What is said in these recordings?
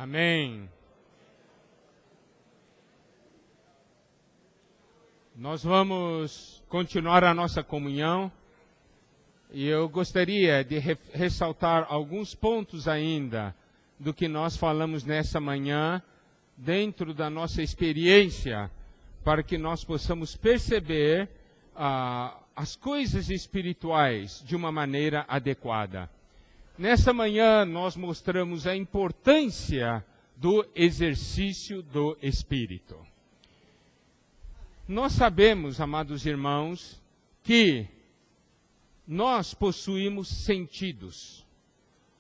Amém. Nós vamos continuar a nossa comunhão e eu gostaria de ressaltar alguns pontos ainda do que nós falamos nessa manhã, dentro da nossa experiência, para que nós possamos perceber as coisas espirituais de uma maneira adequada. Nessa manhã nós mostramos a importância do exercício do Espírito. Nós sabemos, amados irmãos, que nós possuímos sentidos.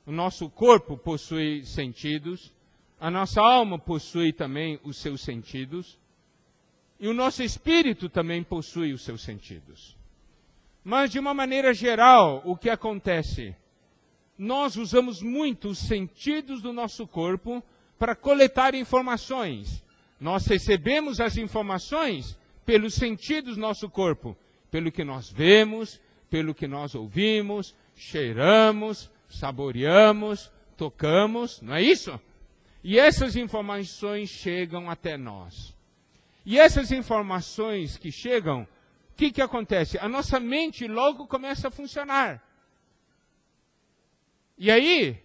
O nosso corpo possui sentidos, a nossa alma possui também os seus sentidos, e o nosso espírito também possui os seus sentidos. Mas, de uma maneira geral, o que acontece? Nós usamos muito os sentidos do nosso corpo para coletar informações. Nós recebemos as informações pelos sentidos do nosso corpo, pelo que nós vemos, pelo que nós ouvimos, cheiramos, saboreamos, tocamos, não é isso? E essas informações chegam até nós. E essas informações que chegam, o que acontece? A nossa mente logo começa a funcionar. E aí,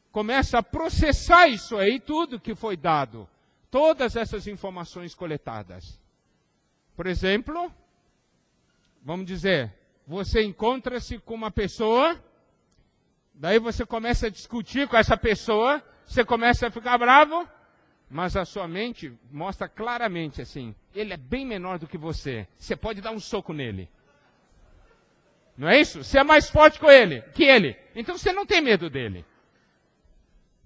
começa a processar isso aí, tudo que foi dado. Todas essas informações coletadas. Por exemplo, vamos dizer, você encontra-se com uma pessoa, daí você começa a discutir com essa pessoa, você começa a ficar bravo, mas a sua mente mostra claramente assim, ele é bem menor do que você pode dar um soco nele. Não é isso? Você é mais forte que ele. Então você não tem medo dele.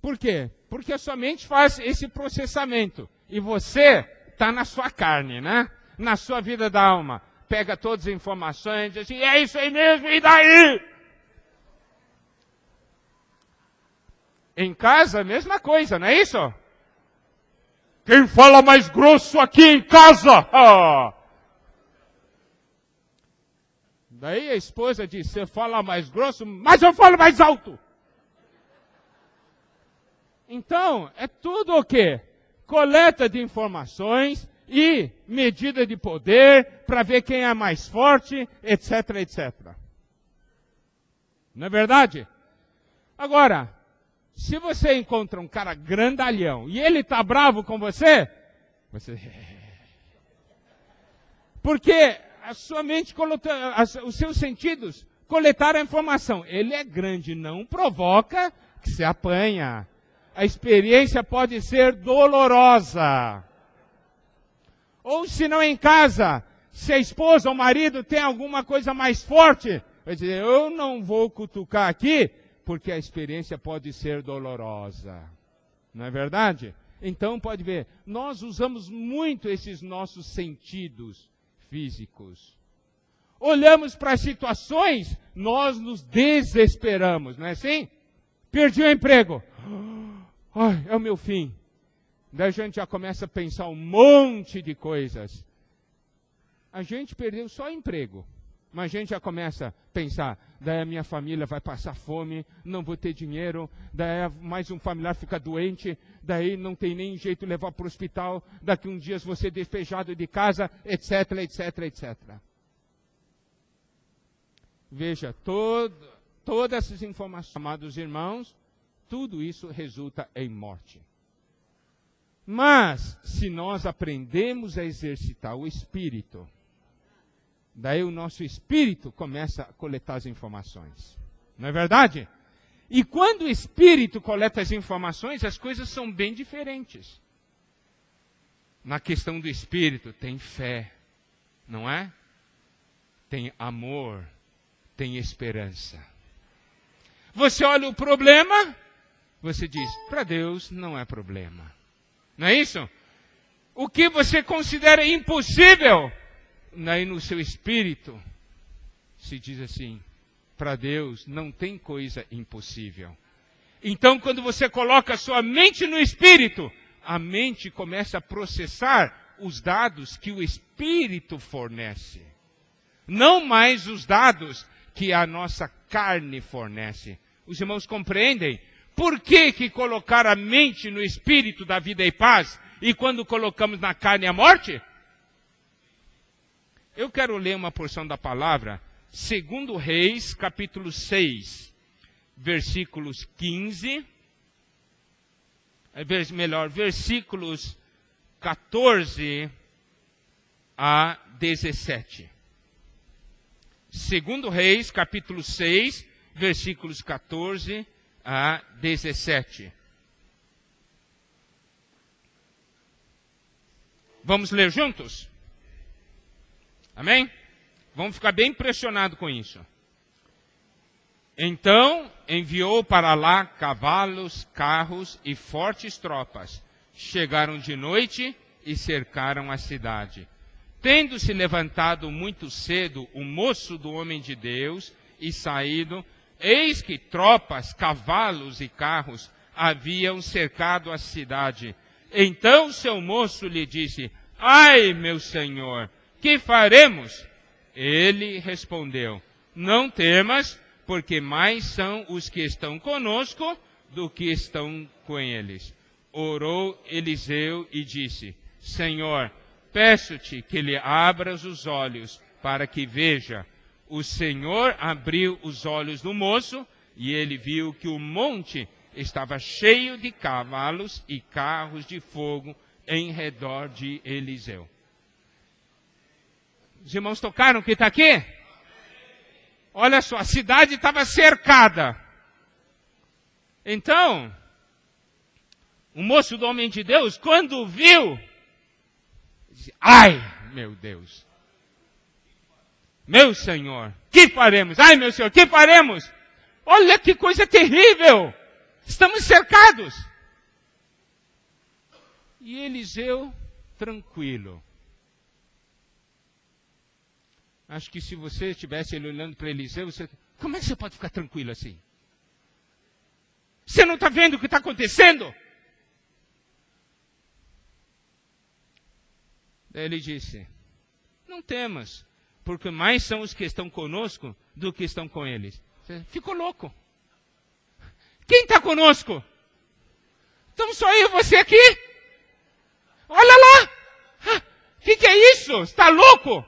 Por quê? Porque a sua mente faz esse processamento. E você está na sua carne, né? Na sua vida da alma. Pega todas as informações e diz assim, é isso aí mesmo, e daí? Em casa, a mesma coisa, não é isso? Quem fala mais grosso aqui em casa? Ah! Daí a esposa diz, você fala mais grosso, mas eu falo mais alto. Então, é tudo o quê? Coleta de informações e medida de poder para ver quem é mais forte, etc, etc. Não é verdade? Agora, se você encontra um cara grandalhão e ele está bravo com você... Porque a sua mente, os seus sentidos coletaram a informação. Ele é grande, não provoca que você apanha. A experiência pode ser dolorosa. Ou se não em casa, se a esposa ou o marido tem alguma coisa mais forte, vai dizer, eu não vou cutucar aqui, porque a experiência pode ser dolorosa. Não é verdade? Então pode ver, nós usamos muito esses nossos sentidos físicos. Olhamos para as situações, nós nos desesperamos, não é assim? Perdi o emprego. Ai, é o meu fim. Daí a gente já começa a pensar um monte de coisas. A gente perdeu só o emprego. Mas a gente já começa a pensar, daí a minha família vai passar fome, não vou ter dinheiro, daí mais um familiar fica doente, daí não tem nem jeito de levar para o hospital, daqui uns dias vou ser despejado de casa, etc, etc, etc. Veja, todas essas informações, amados irmãos, tudo isso resulta em morte. Mas, se nós aprendemos a exercitar o Espírito, daí o nosso espírito começa a coletar as informações. Não é verdade? E quando o espírito coleta as informações, as coisas são bem diferentes. Na questão do espírito, tem fé, não é? Tem amor, tem esperança. Você olha o problema, você diz, para Deus não é problema. Não é isso? O que você considera impossível, aí no seu espírito, se diz assim, para Deus não tem coisa impossível. Então, quando você coloca a sua mente no espírito, a mente começa a processar os dados que o espírito fornece. Não mais os dados que a nossa carne fornece. Os irmãos compreendem? por que colocar a mente no espírito da vida e paz, e quando colocamos na carne a morte? Eu quero ler uma porção da palavra, 2 Reis, capítulo 6, versículos 15, versículos 14 a 17. 2 Reis, capítulo 6, versículos 14 a 17. Vamos ler juntos? Amém? Vamos ficar bem impressionados com isso. Então enviou para lá cavalos, carros e fortes tropas. Chegaram de noite e cercaram a cidade. Tendo-se levantado muito cedo o moço do homem de Deus e saído, eis que tropas, cavalos e carros haviam cercado a cidade. Então seu moço lhe disse: ai, meu senhor, que faremos? Ele respondeu: não temas, porque mais são os que estão conosco do que estão com eles. Orou Eliseu e disse: Senhor, peço-te que lhe abras os olhos para que veja. O Senhor abriu os olhos do moço e ele viu que o monte estava cheio de cavalos e carros de fogo em redor de Eliseu. Os irmãos tocaram o que está aqui? Olha só, a cidade estava cercada. Então, o moço do homem de Deus, quando viu, disse: ai, meu Deus, meu Senhor, que faremos? Ai, meu Senhor, que faremos? Olha que coisa terrível, estamos cercados. E Eliseu, tranquilo. Acho que se você estivesse olhando para Eliseu, como é que você pode ficar tranquilo assim? Você não está vendo o que está acontecendo? Daí ele disse: não temas, porque mais são os que estão conosco do que estão com eles. Ficou louco. Quem está conosco? Estamos só eu e você aqui. Olha lá. O que é isso? Está louco?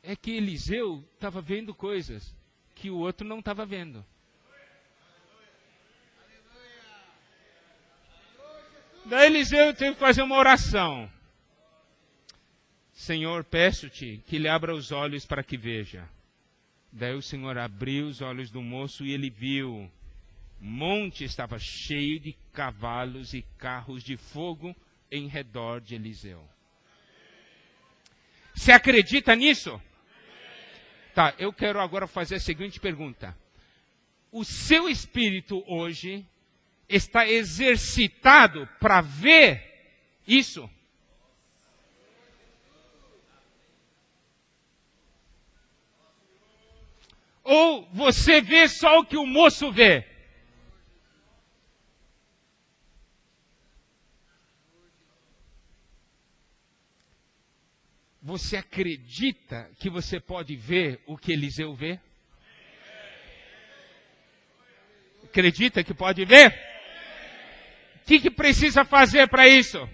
É que Eliseu estava vendo coisas que o outro não estava vendo. Daí Eliseu teve que fazer uma oração. Senhor, peço-te que lhe abra os olhos para que veja. Daí o Senhor abriu os olhos do moço e ele viu. O monte estava cheio de cavalos e carros de fogo em redor de Eliseu. Você acredita nisso? Tá, eu quero agora fazer a seguinte pergunta. O seu espírito hoje está exercitado para ver isso? Ou você vê só o que o moço vê? Você acredita que você pode ver o que Eliseu vê? Acredita que pode ver? O que precisa fazer para isso?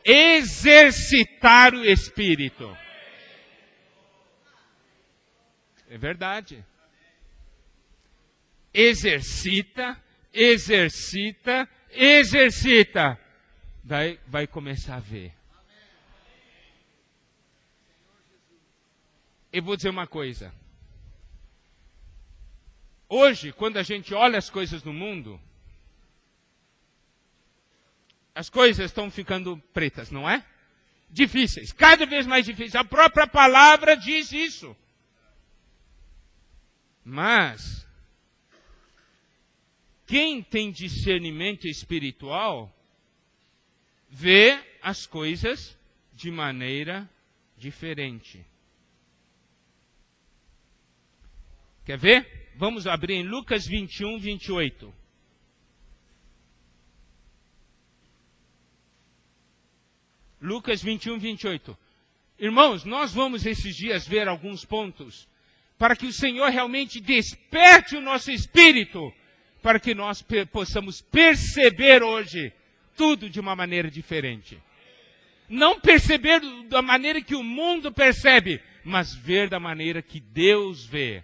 Exercitar o espírito. É verdade. Exercita, exercita, exercita. Daí vai começar a ver. Eu vou dizer uma coisa. Hoje, quando a gente olha as coisas no mundo, as coisas estão ficando pretas, não é? Difíceis, cada vez mais difíceis. A própria palavra diz isso. Mas, quem tem discernimento espiritual, vê as coisas de maneira diferente. Quer ver? Vamos abrir em Lucas 21, 28. Lucas 21, 28. Irmãos, nós vamos esses dias ver alguns pontos para que o Senhor realmente desperte o nosso espírito, para que nós possamos perceber hoje tudo de uma maneira diferente. Não perceber da maneira que o mundo percebe, mas ver da maneira que Deus vê.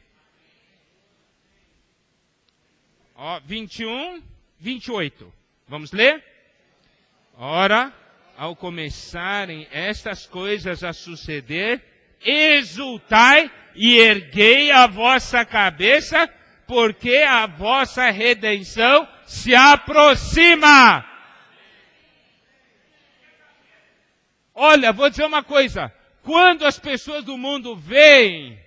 21, 28. Vamos ler? Ora, ao começarem estas coisas a suceder, exultai e erguei a vossa cabeça, porque a vossa redenção se aproxima. Olha, vou dizer uma coisa. Quando as pessoas do mundo veem,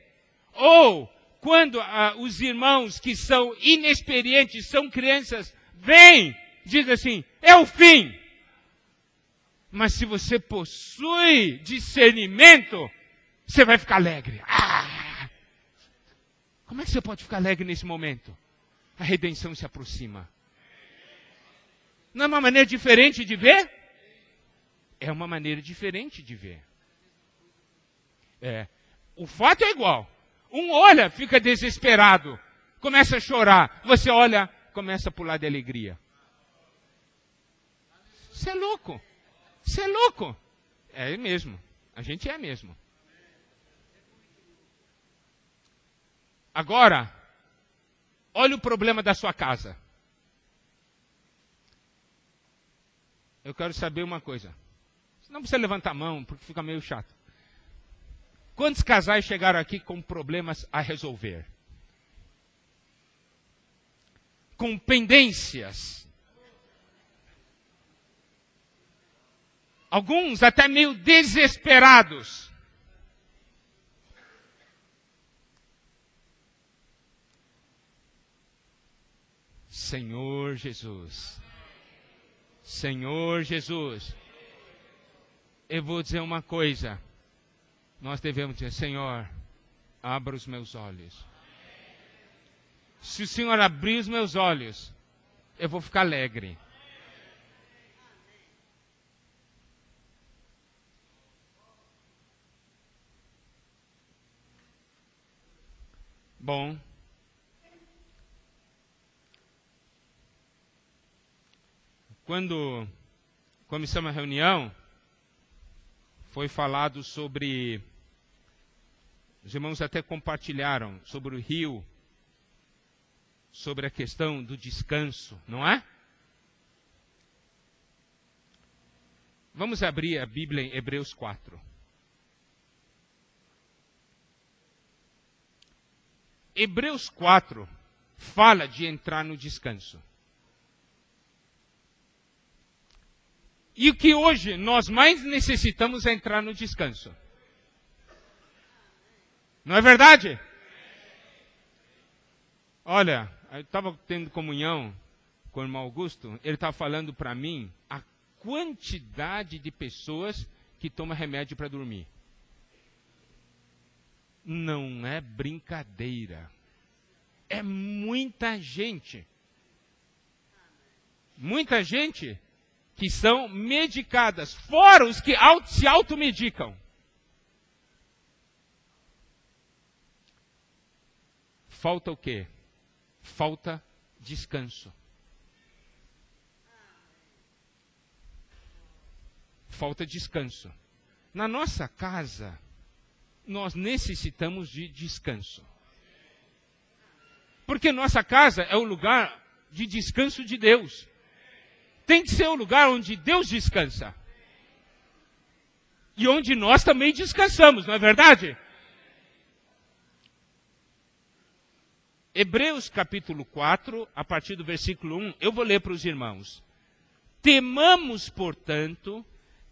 ou quando os irmãos que são inexperientes, são crianças, veem, dizem assim, é o fim. Mas se você possui discernimento, você vai ficar alegre. Como é que você pode ficar alegre nesse momento? A redenção se aproxima. Não é uma maneira diferente de ver? É uma maneira diferente de ver. O fato é igual. Um olha, fica desesperado, começa a chorar. Você olha, começa a pular de alegria. Você é louco. Você é louco. É mesmo. A gente é mesmo. Agora, olha o problema da sua casa. Eu quero saber uma coisa. Você não precisa levantar a mão, porque fica meio chato. Quantos casais chegaram aqui com problemas a resolver? Com pendências. Alguns até meio desesperados. Senhor Jesus. Senhor Jesus. Eu vou dizer uma coisa. Nós devemos dizer, Senhor, abra os meus olhos. Se o Senhor abrir os meus olhos, eu vou ficar alegre. Bom. Quando começamos a reunião, foi falado sobre, os irmãos até compartilharam sobre o rio, sobre a questão do descanso, não é? Vamos abrir a Bíblia em Hebreus 4. Hebreus 4 fala de entrar no descanso. E o que hoje nós mais necessitamos é entrar no descanso. Não é verdade? Olha, eu estava tendo comunhão com o irmão Augusto, ele estava falando para mim a quantidade de pessoas que tomam remédio para dormir. Não é brincadeira. É muita gente. Muita gente que são medicadas, fora os que se automedicam. Falta o quê? Falta descanso. Falta descanso. Na nossa casa, nós necessitamos de descanso. Porque nossa casa é o lugar de descanso de Deus. Tem que ser o lugar onde Deus descansa. E onde nós também descansamos, não é verdade? Hebreus capítulo 4, a partir do versículo 1, eu vou ler para os irmãos. Temamos, portanto,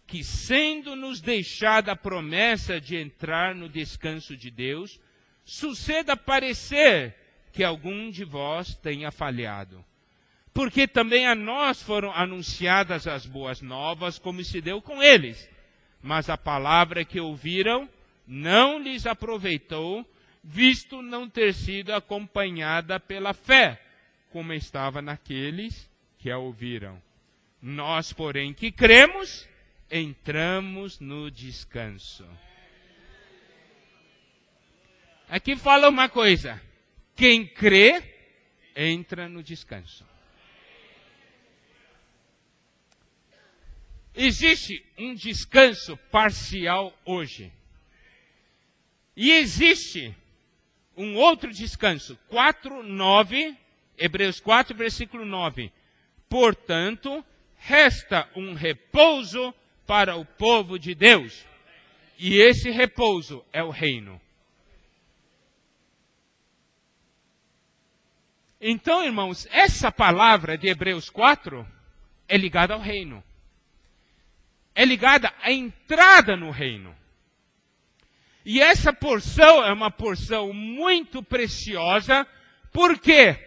que sendo nos deixada a promessa de entrar no descanso de Deus, suceda parecer que algum de vós tenha falhado. Porque também a nós foram anunciadas as boas novas, como se deu com eles. Mas a palavra que ouviram não lhes aproveitou, visto não ter sido acompanhada pela fé, como estava naqueles que a ouviram. Nós, porém, que cremos, entramos no descanso. Aqui fala uma coisa. Quem crê, entra no descanso. Existe um descanso parcial hoje. E existe um outro descanso. 4:9, Hebreus 4, versículo 9. Portanto, resta um repouso para o povo de Deus. E esse repouso é o reino. Então, irmãos, essa palavra de Hebreus 4 é ligada ao reino. É ligada à entrada no reino. E essa porção é uma porção muito preciosa. Por quê?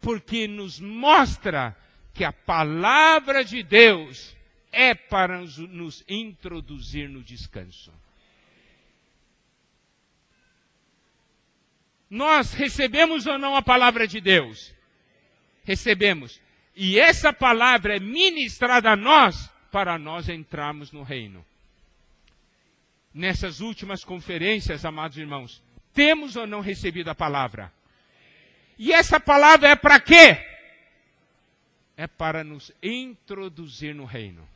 Porque nos mostra que a palavra de Deus é para nos introduzir no descanso. Nós recebemos ou não a palavra de Deus? Recebemos. E essa palavra é ministrada a nós para nós entrarmos no reino. Nessas últimas conferências, amados irmãos, temos ou não recebido a palavra? E essa palavra é para quê? É para nos introduzir no reino.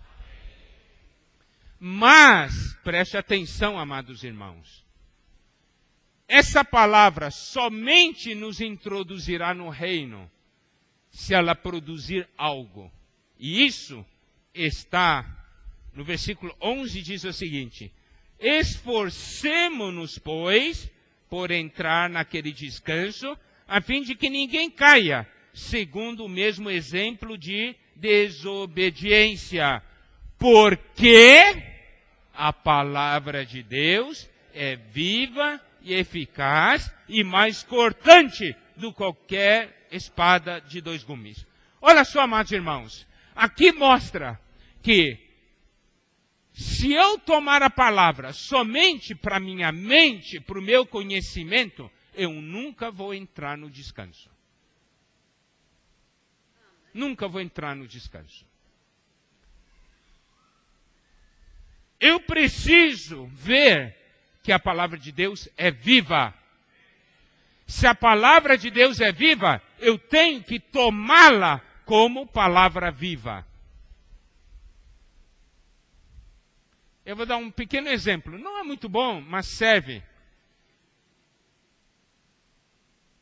Mas, preste atenção, amados irmãos. Essa palavra somente nos introduzirá no reino se ela produzir algo. E isso está no versículo 11, diz o seguinte: esforcemo-nos, pois, por entrar naquele descanso, a fim de que ninguém caia, segundo o mesmo exemplo de desobediência. Porque a palavra de Deus é viva e eficaz e mais cortante do que qualquer espada de 2 gumes. Olha só, amados irmãos, aqui mostra que se eu tomar a palavra somente para minha mente, para o meu conhecimento, eu nunca vou entrar no descanso. Nunca vou entrar no descanso. Eu preciso ver que a palavra de Deus é viva. Se a palavra de Deus é viva, eu tenho que tomá-la como palavra viva. Eu vou dar um pequeno exemplo. Não é muito bom, mas serve.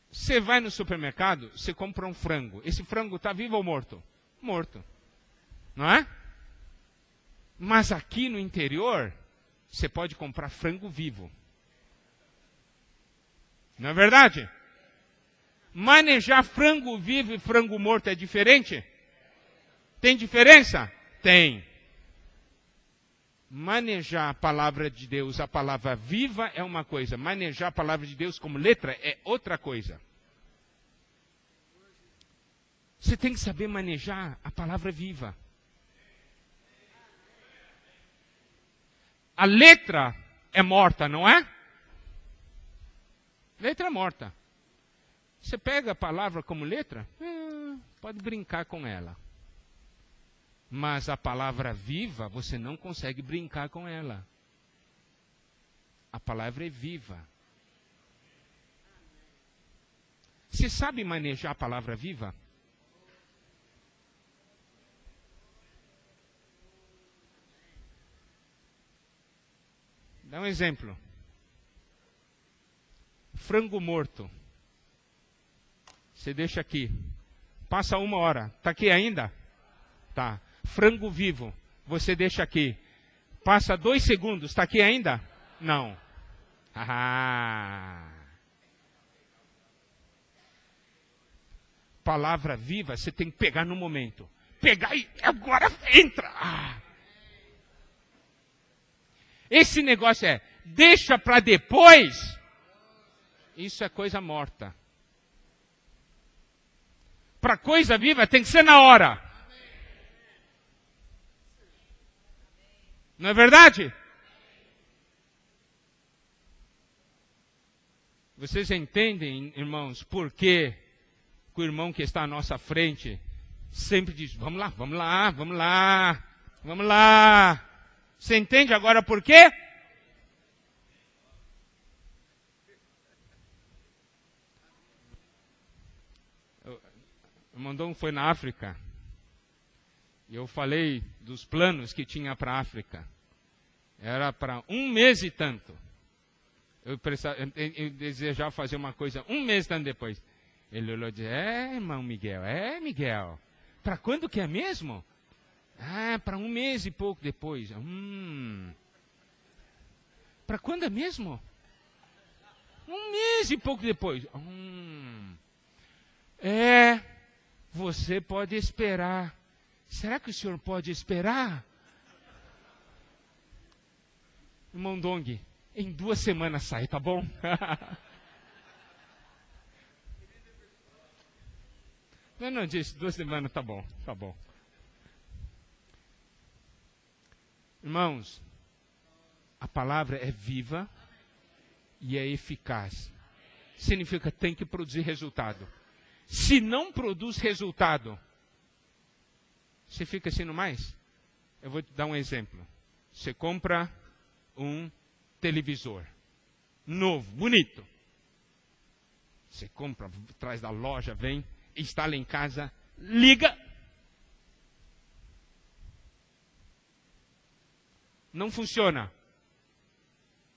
Você vai no supermercado, você compra um frango. Esse frango está vivo ou morto? Morto. Não é? Mas aqui no interior, você pode comprar frango vivo. Não é verdade? Manejar frango vivo e frango morto é diferente? Tem diferença? Tem. Manejar a palavra de Deus, a palavra viva é uma coisa. Manejar a palavra de Deus como letra é outra coisa. Você tem que saber manejar a palavra viva. A letra é morta, não é? Letra é morta. Você pega a palavra como letra, pode brincar com ela. Mas a palavra viva, você não consegue brincar com ela. A palavra é viva. Você sabe manejar a palavra viva? Dá um exemplo. Frango morto. Você deixa aqui. Passa 1 hora. Está aqui ainda? Tá. Frango vivo. Você deixa aqui. Passa 2 segundos. Está aqui ainda? Não. Palavra viva, você tem que pegar no momento. Pegar e agora entra. Esse negócio deixa para depois. Isso é coisa morta. Para coisa viva tem que ser na hora. Não é verdade? Vocês entendem, irmãos, por que o irmão que está à nossa frente sempre diz, vamos lá, vamos lá, vamos lá, vamos lá. Você entende agora por quê? O Mondongo foi na África. E eu falei dos planos que tinha para a África. Era para 1 mês e tanto. Eu desejava fazer uma coisa 1 mês e tanto depois. Ele olhou e disse, irmão Miguel, Miguel. Para quando que é mesmo? Para 1 mês e pouco depois. Para quando é mesmo? 1 mês e pouco depois. Você pode esperar. Será que o senhor pode esperar? Irmão Dong, em 2 semanas sai, tá bom? Não disse, 2 semanas, tá bom, tá bom. Irmãos, a palavra é viva e é eficaz. Significa que tem que produzir resultado. Se não produz resultado, você fica assim no mais? Eu vou te dar um exemplo. Você compra um televisor novo, bonito. Você compra, traz da loja, vem, instala em casa, liga. Não funciona.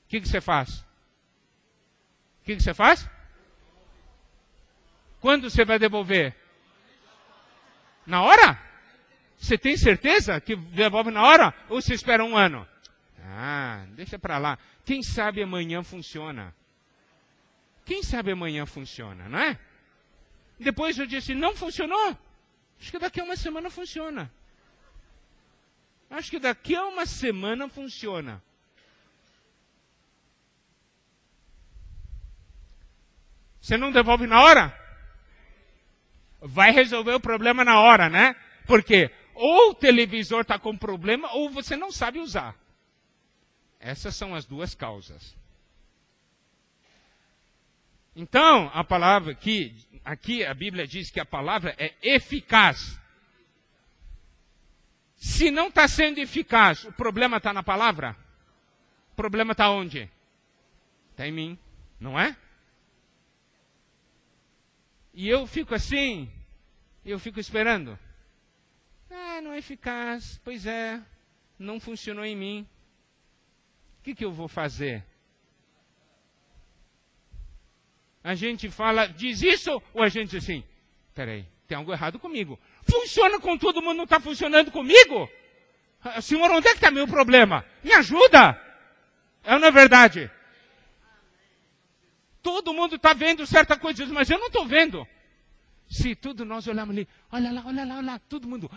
O que você faz? O que você faz? Quando você vai devolver? Na hora? Você tem certeza que devolve na hora? Ou você espera 1 ano? Deixa para lá. Quem sabe amanhã funciona. Quem sabe amanhã funciona, não é? Depois eu disse, não funcionou? Acho que daqui a 1 semana funciona. Acho que daqui a 1 semana funciona. Você não devolve na hora? Vai resolver o problema na hora, né? Porque ou o televisor está com problema, ou você não sabe usar. Essas são as 2 causas. Então, a palavra aqui a Bíblia diz que a palavra é eficaz. Se não está sendo eficaz, o problema está na palavra? O problema está onde? Está em mim, não é? E eu fico assim, eu fico esperando. Não é eficaz, pois é, não funcionou em mim. O que eu vou fazer? A gente fala, diz isso, ou a gente diz assim, peraí, tem algo errado comigo. Funciona com todo mundo, não está funcionando comigo? Senhor, onde é que está meu problema? Me ajuda! Não é verdade? Todo mundo está vendo certa coisa, mas eu não estou vendo. Se tudo nós olharmos ali, olha lá, todo mundo,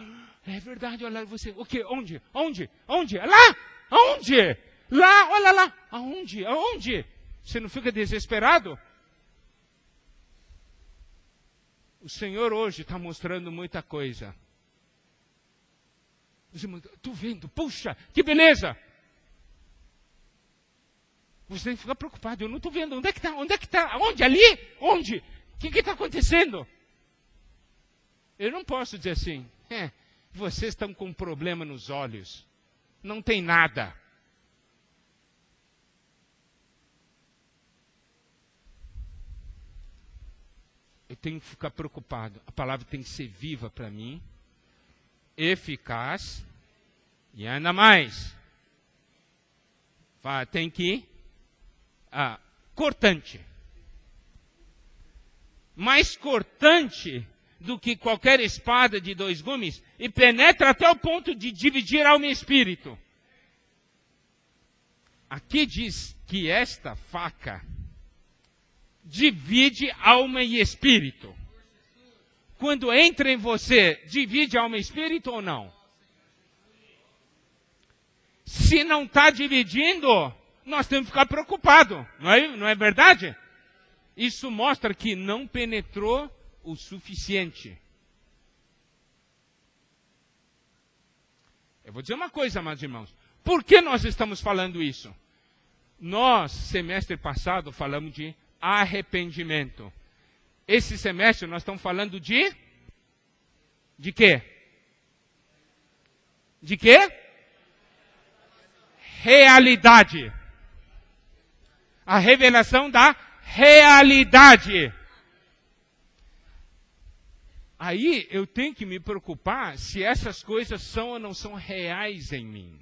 é verdade, olha lá, você, o quê? Onde? Lá? Aonde? Lá, olha lá, aonde? Você não fica desesperado? O Senhor hoje está mostrando muita coisa. Estou vendo, puxa, que beleza! Você tem que ficar preocupado, eu não estou vendo, onde é que está? Onde? Ali? Onde? O que está acontecendo? Eu não posso dizer assim, vocês estão com um problema nos olhos, não tem nada. Eu tenho que ficar preocupado, a palavra tem que ser viva para mim, eficaz, e ainda mais, tem que cortante. Mais cortante do que qualquer espada de 2 gumes e penetra até o ponto de dividir alma e espírito. Aqui diz que esta faca divide alma e espírito. Quando entra em você, divide alma e espírito ou não? Se não está dividindo, nós temos que ficar preocupados, não é verdade? Isso mostra que não penetrou o suficiente. Eu vou dizer uma coisa, amados irmãos. Por que nós estamos falando isso? Nós, semestre passado, falamos de arrependimento. Esse semestre nós estamos falando de quê? De quê? Realidade. A revelação da realidade. Aí eu tenho que me preocupar se essas coisas são ou não são reais em mim.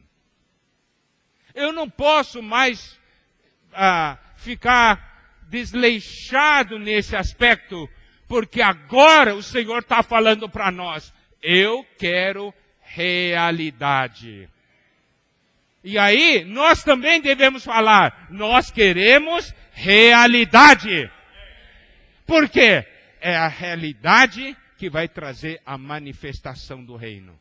Eu não posso mais ficar desleixado nesse aspecto, porque agora o Senhor está falando para nós, eu quero realidade. E aí, nós também devemos falar, nós queremos realidade. Por quê? É a realidade que vai trazer a manifestação do reino.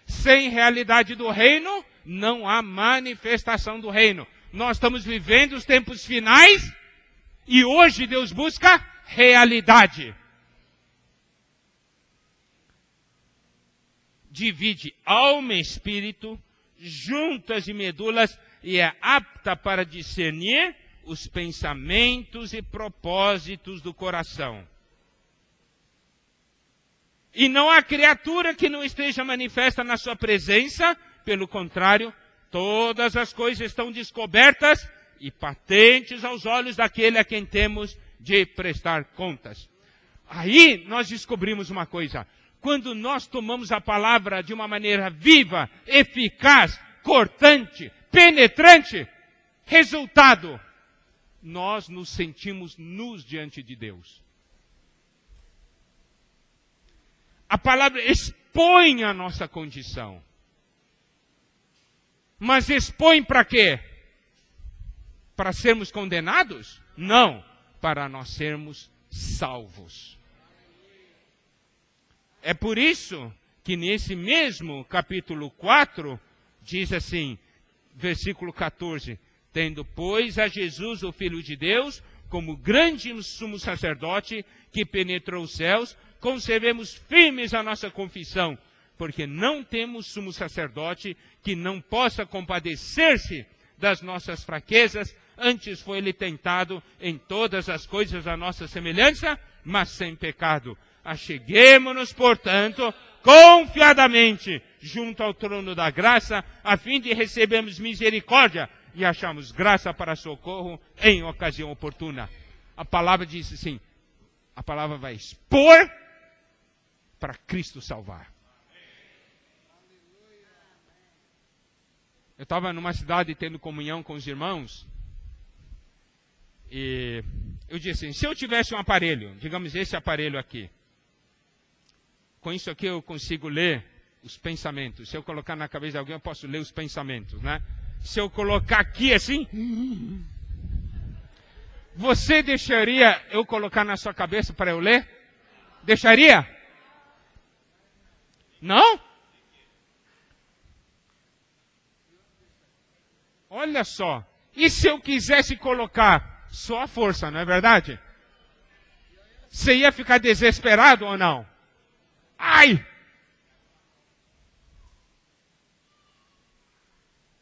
Sem realidade do reino, não há manifestação do reino. Nós estamos vivendo os tempos finais e hoje Deus busca realidade. Divide alma e espírito, juntas e medulas, e é apta para discernir os pensamentos e propósitos do coração. E não há criatura que não esteja manifesta na sua presença, pelo contrário, todas as coisas estão descobertas e patentes aos olhos daquele a quem temos de prestar contas. Aí nós descobrimos uma coisa. Quando nós tomamos a palavra de uma maneira viva, eficaz, cortante, penetrante, resultado, nós nos sentimos nus diante de Deus. A palavra expõe a nossa condição. Mas expõe para quê? Para sermos condenados? Não, para nós sermos salvos. É por isso que nesse mesmo capítulo 4, diz assim, versículo 14, tendo, pois, a Jesus, o Filho de Deus, como grande sumo sacerdote que penetrou os céus, conservemos firmes a nossa confissão, porque não temos sumo sacerdote que não possa compadecer-se das nossas fraquezas, antes foi ele tentado em todas as coisas a nossa semelhança, mas sem pecado. Acheguemo-nos, portanto, confiadamente junto ao trono da graça, a fim de recebermos misericórdia e acharmos graça para socorro em ocasião oportuna. A palavra diz assim, a palavra vai expor para Cristo salvar. Eu estava numa cidade tendo comunhão com os irmãos, e eu disse assim, se eu tivesse um aparelho, digamos esse aparelho aqui, com isso aqui eu consigo ler os pensamentos. Se eu colocar na cabeça de alguém, eu posso ler os pensamentos, né? Se eu colocar aqui assim, você deixaria eu colocar na sua cabeça para eu ler? Deixaria? Não? Olha só. E se eu quisesse colocar só a força, não é verdade? Você ia ficar desesperado ou não? Ai!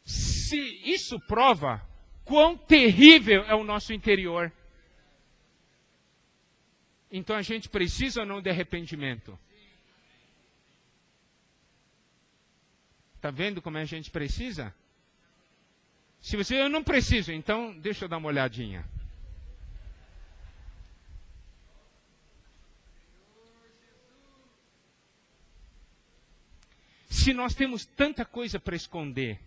Se isso prova quão terrível é o nosso interior. Então a gente precisa ou não de arrependimento? Está vendo como a gente precisa? Se você, eu não preciso, então deixa eu dar uma olhadinha. Se nós temos tanta coisa para esconder,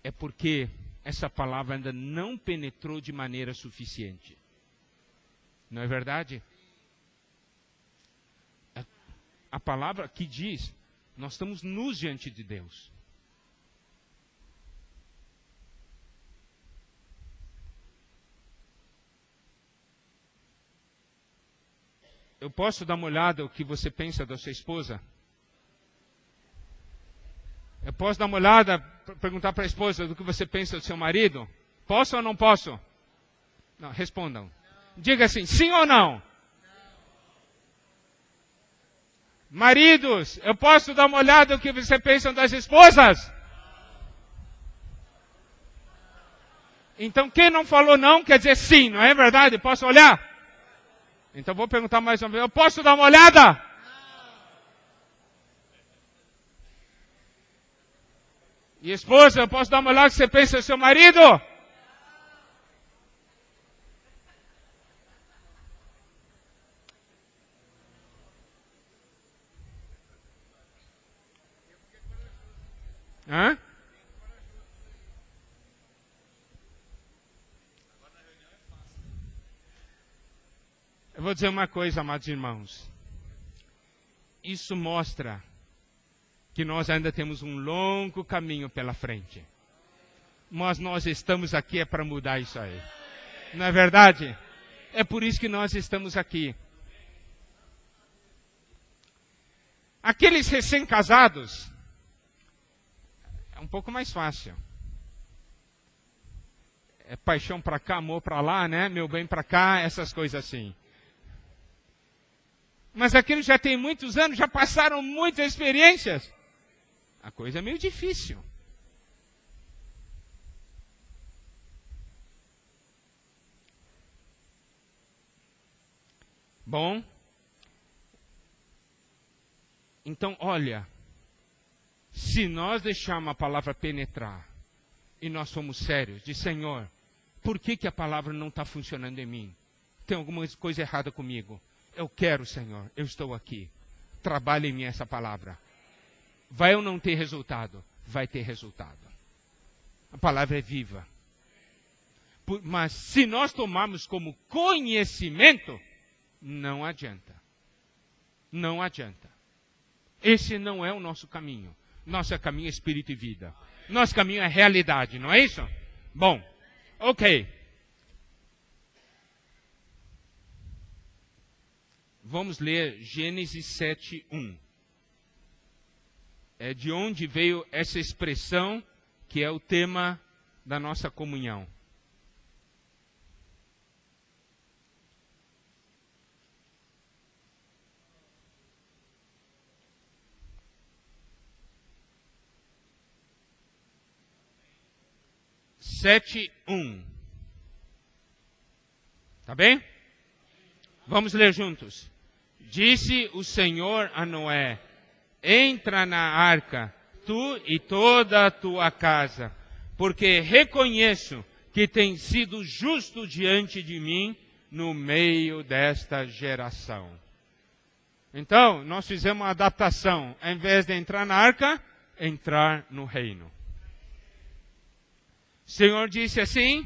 é porque essa palavra ainda não penetrou de maneira suficiente. Não é verdade? A palavra que diz, nós estamos nus diante de Deus. Eu posso dar uma olhada o que você pensa da sua esposa? Eu posso dar uma olhada, perguntar para a esposa do que você pensa do seu marido? Posso ou não posso? Não, respondam. Diga assim, sim ou não? Maridos, eu posso dar uma olhada no que você pensa das esposas? Então quem não falou não quer dizer sim, não é verdade? Posso olhar? Então vou perguntar mais uma vez, eu posso dar uma olhada? E esposa, eu posso dar uma olhada no que você pensa do seu marido? Eu vou dizer uma coisa, amados irmãos. Isso mostra que nós ainda temos um longo caminho pela frente. Mas nós estamos aqui para mudar isso aí. Não é verdade? É por isso que nós estamos aqui. Aqueles recém-casados, é um pouco mais fácil. É paixão para cá, amor para lá, né? Meu bem para cá, essas coisas assim. Mas aqueles já têm muitos anos, já passaram muitas experiências. A coisa é meio difícil. Bom, então olha, se nós deixarmos a palavra penetrar e nós somos sérios, de Senhor, por que a palavra não está funcionando em mim? Tem alguma coisa errada comigo? Eu quero, Senhor, eu estou aqui. Trabalhe em mim essa palavra. Vai ou não ter resultado? Vai ter resultado. A palavra é viva. Mas se nós tomarmos como conhecimento, não adianta. Não adianta. Esse não é o nosso caminho. Nosso caminho é espírito e vida. Nosso caminho é realidade, não é isso? Bom, ok. Vamos ler Gênesis 7:1. É de onde veio essa expressão que é o tema da nossa comunhão. Sete, 1. Tá bem? Vamos ler juntos. Disse o Senhor a Noé: entra na arca, tu e toda a tua casa, porque reconheço que tens sido justo diante de mim no meio desta geração. Então, nós fizemos uma adaptação. Ao invés de entrar na arca, entrar no reino. O Senhor disse assim: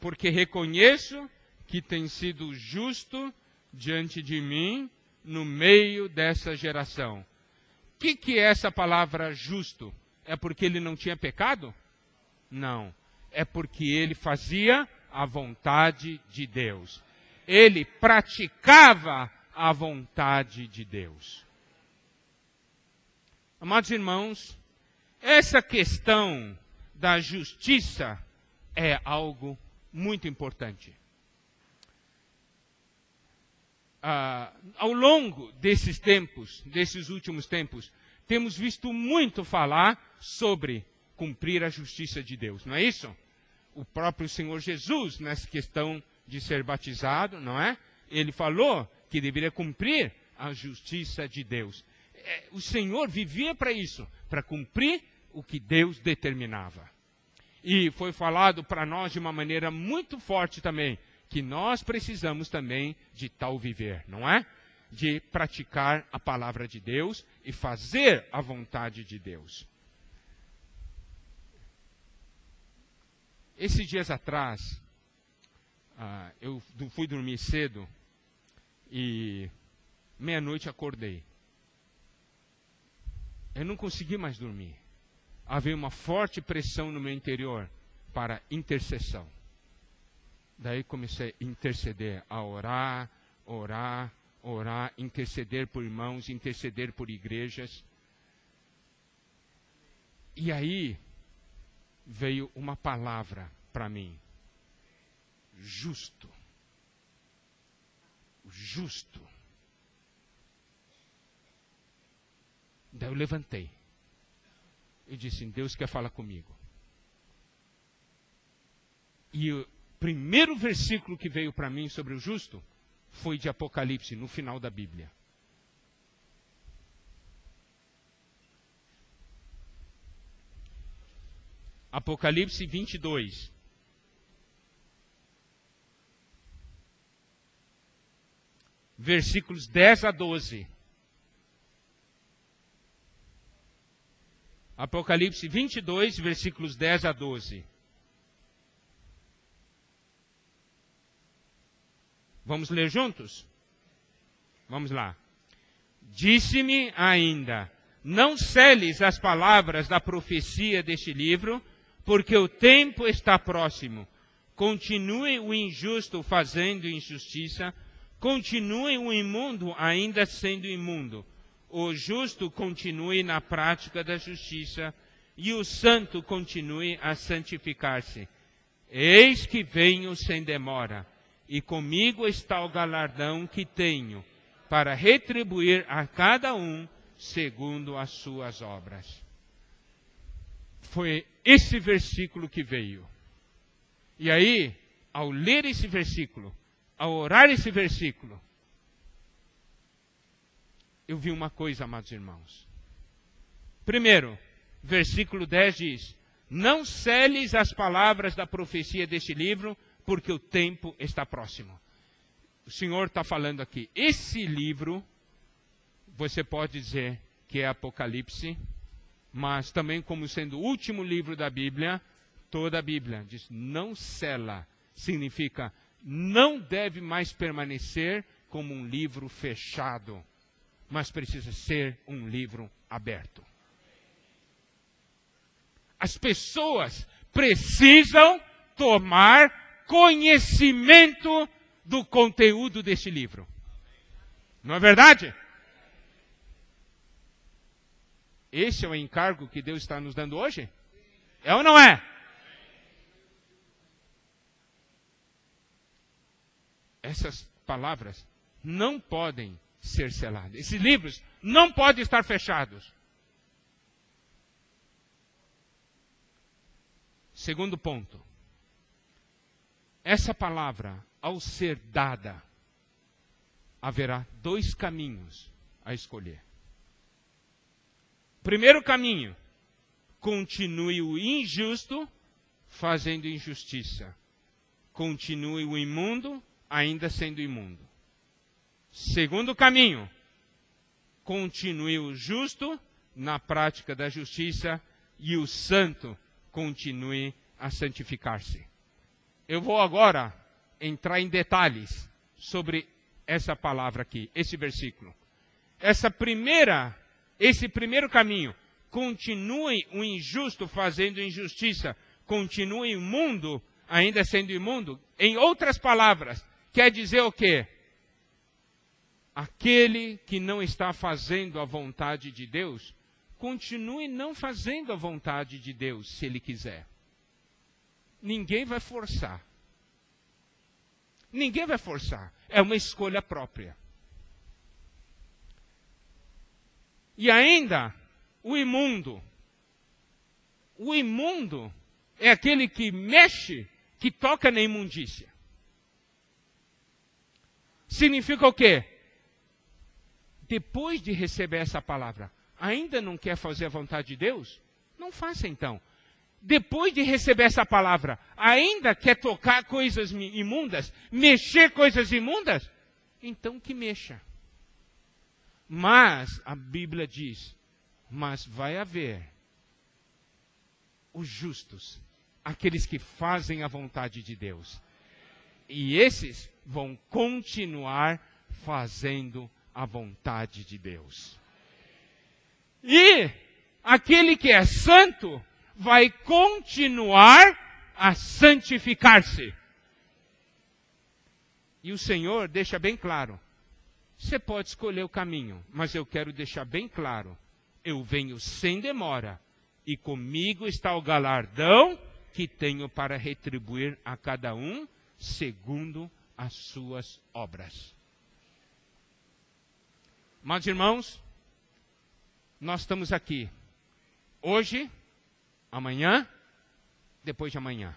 porque reconheço que tem sido justo diante de mim no meio dessa geração. O que é essa palavra justo? É porque ele não tinha pecado? Não. É porque ele fazia a vontade de Deus. Ele praticava a vontade de Deus. Amados irmãos, essa questão da justiça é algo muito importante. Ao longo desses tempos, desses últimos tempos, temos visto muito falar sobre cumprir a justiça de Deus, não é isso? O próprio Senhor Jesus, nessa questão de ser batizado, não é? Ele falou que deveria cumprir a justiça de Deus. O Senhor vivia para isso, para cumprir o que Deus determinava. E foi falado para nós de uma maneira muito forte também, que nós precisamos também de tal viver, não é? De praticar a palavra de Deus e fazer a vontade de Deus. Esses dias atrás, eu fui dormir cedo e meia-noite acordei. Eu não consegui mais dormir. Havia uma forte pressão no meu interior para intercessão. Daí comecei a interceder, a orar, interceder por irmãos, interceder por igrejas. E aí veio uma palavra para mim. Justo. Justo. Daí eu levantei e disse: Deus quer falar comigo. E o primeiro versículo que veio para mim sobre o justo foi de Apocalipse, no final da Bíblia. Apocalipse 22. Versículos 10 a 12. Apocalipse 22, versículos 10 a 12. Vamos ler juntos? Vamos lá. Disse-me ainda, não seles as palavras da profecia deste livro, porque o tempo está próximo. Continue o injusto fazendo injustiça, continue o imundo ainda sendo imundo. O justo continue na prática da justiça, e o santo continue a santificar-se. Eis que venho sem demora, e comigo está o galardão que tenho, para retribuir a cada um segundo as suas obras. Foi esse versículo que veio. E aí, ao ler esse versículo, ao orar esse versículo, eu vi uma coisa, amados irmãos. Primeiro, versículo 10 diz, não seles as palavras da profecia deste livro, porque o tempo está próximo. O Senhor está falando aqui, esse livro, você pode dizer que é Apocalipse, mas também como sendo o último livro da Bíblia, toda a Bíblia diz, não sela, significa, não deve mais permanecer como um livro fechado, mas precisa ser um livro aberto. As pessoas precisam tomar conhecimento do conteúdo deste livro. Não é verdade? Esse é o encargo que Deus está nos dando hoje? É ou não é? Essas palavras não podem ser seladas. Esses livros não podem estar fechados. Segundo ponto. Essa palavra, ao ser dada, haverá dois caminhos a escolher. Primeiro caminho, continue o injusto fazendo injustiça. Continue o imundo ainda sendo imundo. Segundo caminho, continue o justo na prática da justiça e o santo continue a santificar-se. Eu vou agora entrar em detalhes sobre essa palavra aqui, esse versículo. Esse primeiro caminho, continue o injusto fazendo injustiça, continue o imundo ainda sendo imundo. Em outras palavras, quer dizer o quê? Aquele que não está fazendo a vontade de Deus, continue não fazendo a vontade de Deus, se ele quiser. Ninguém vai forçar. Ninguém vai forçar. É uma escolha própria. E ainda, o imundo. O imundo é aquele que mexe, que toca na imundícia. Significa o quê? Depois de receber essa palavra, ainda não quer fazer a vontade de Deus? Não faça então. Depois de receber essa palavra, ainda quer tocar coisas imundas, mexer coisas imundas? Então que mexa. Mas, a Bíblia diz, mas vai haver os justos, aqueles que fazem a vontade de Deus. E esses vão continuar fazendo a vontade de Deus. E aquele que é santo vai continuar a santificar-se. E o Senhor deixa bem claro, você pode escolher o caminho, mas eu quero deixar bem claro, eu venho sem demora, e comigo está o galardão que tenho para retribuir a cada um segundo as suas obras. Mas, irmãos, nós estamos aqui hoje, amanhã, depois de amanhã.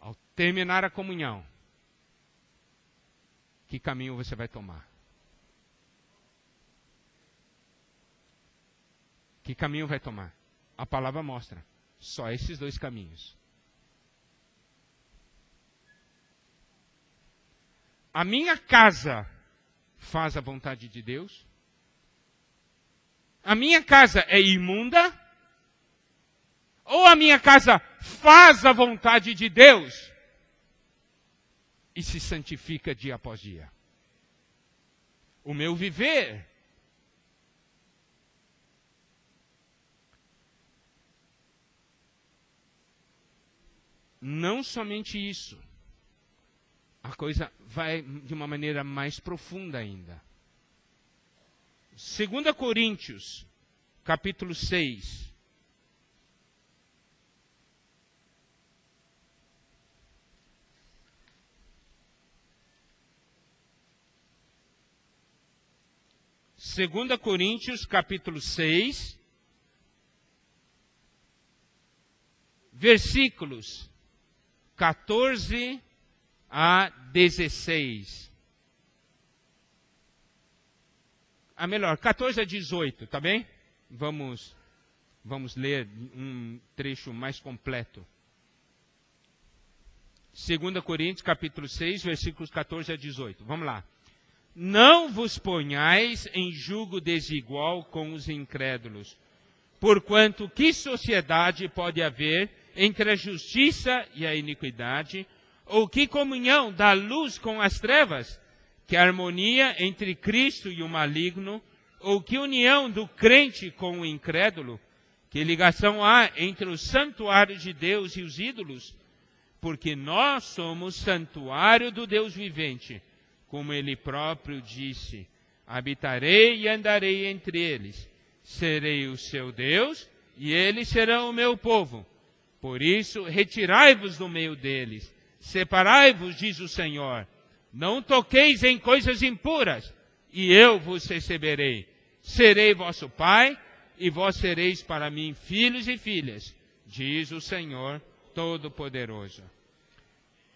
Ao terminar a comunhão, que caminho você vai tomar? Que caminho vai tomar? A palavra mostra. Só esses dois caminhos. A minha casa faz a vontade de Deus? A minha casa é imunda? Ou a minha casa faz a vontade de Deus? e se santifica dia após dia. O meu viver não somente isso, a coisa vai de uma maneira mais profunda ainda. 2 Coríntios, capítulo 6. Segunda Coríntios, capítulo 6, versículos 14 a 16. Melhor, 14 a 18, tá bem? Vamos ler um trecho mais completo. 2 Coríntios, capítulo 6, versículos 14 a 18. Vamos lá. Não vos ponhais em julgo desigual com os incrédulos, porquanto que sociedade pode haver entre a justiça e a iniquidade, ou que comunhão da luz com as trevas? Que harmonia entre Cristo e o maligno, ou que união do crente com o incrédulo? Que ligação há entre o santuário de Deus e os ídolos? Porque nós somos santuário do Deus vivente, como ele próprio disse: habitarei e andarei entre eles, serei o seu Deus e eles serão o meu povo. Por isso, retirai-vos do meio deles, separai-vos, diz o Senhor. Não toqueis em coisas impuras, e eu vos receberei. Serei vosso Pai, e vós sereis para mim filhos e filhas, diz o Senhor Todo-Poderoso.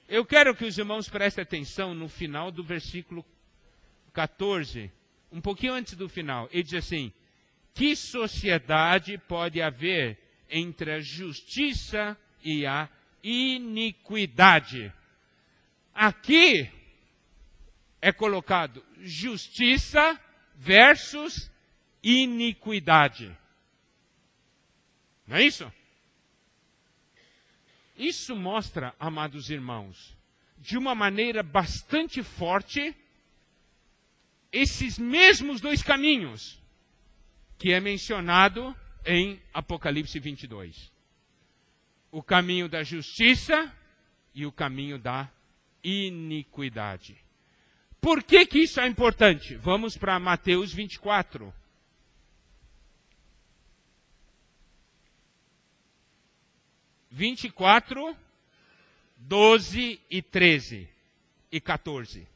Eu quero que os irmãos prestem atenção no final do versículo 14, um pouquinho antes do final. Ele diz assim: que sociedade pode haver entre a justiça e a iniquidade? Aqui é colocado justiça versus iniquidade. Não é isso? Isso mostra, amados irmãos, de uma maneira bastante forte, esses mesmos dois caminhos que é mencionado em Apocalipse 22. O caminho da justiça e o caminho da iniquidade. Por que que isso é importante? Vamos para Mateus 24. (24, 12 e 13 e 14).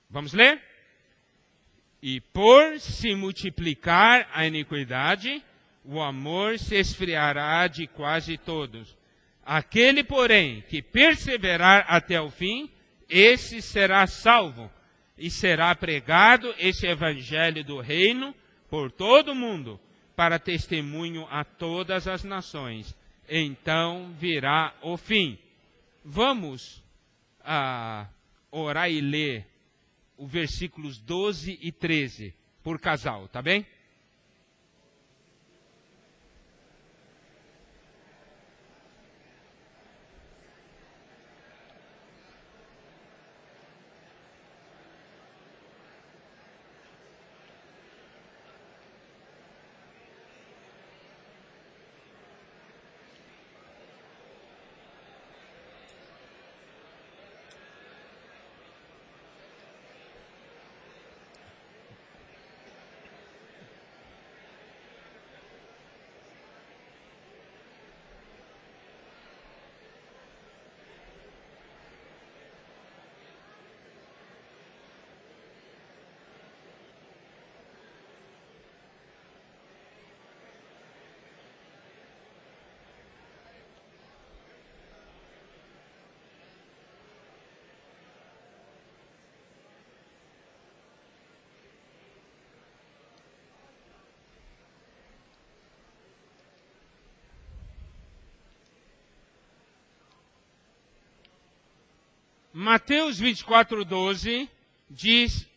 Vamos ler? E por se multiplicar a iniquidade, o amor se esfriará de quase todos. Aquele, porém, que perseverar até o fim, esse será salvo. E será pregado este evangelho do reino por todo o mundo, para testemunho a todas as nações. Então virá o fim. Vamos orar e ler os versículos 12 e 13 por casal, tá bem? Mateus 24, 12 diz: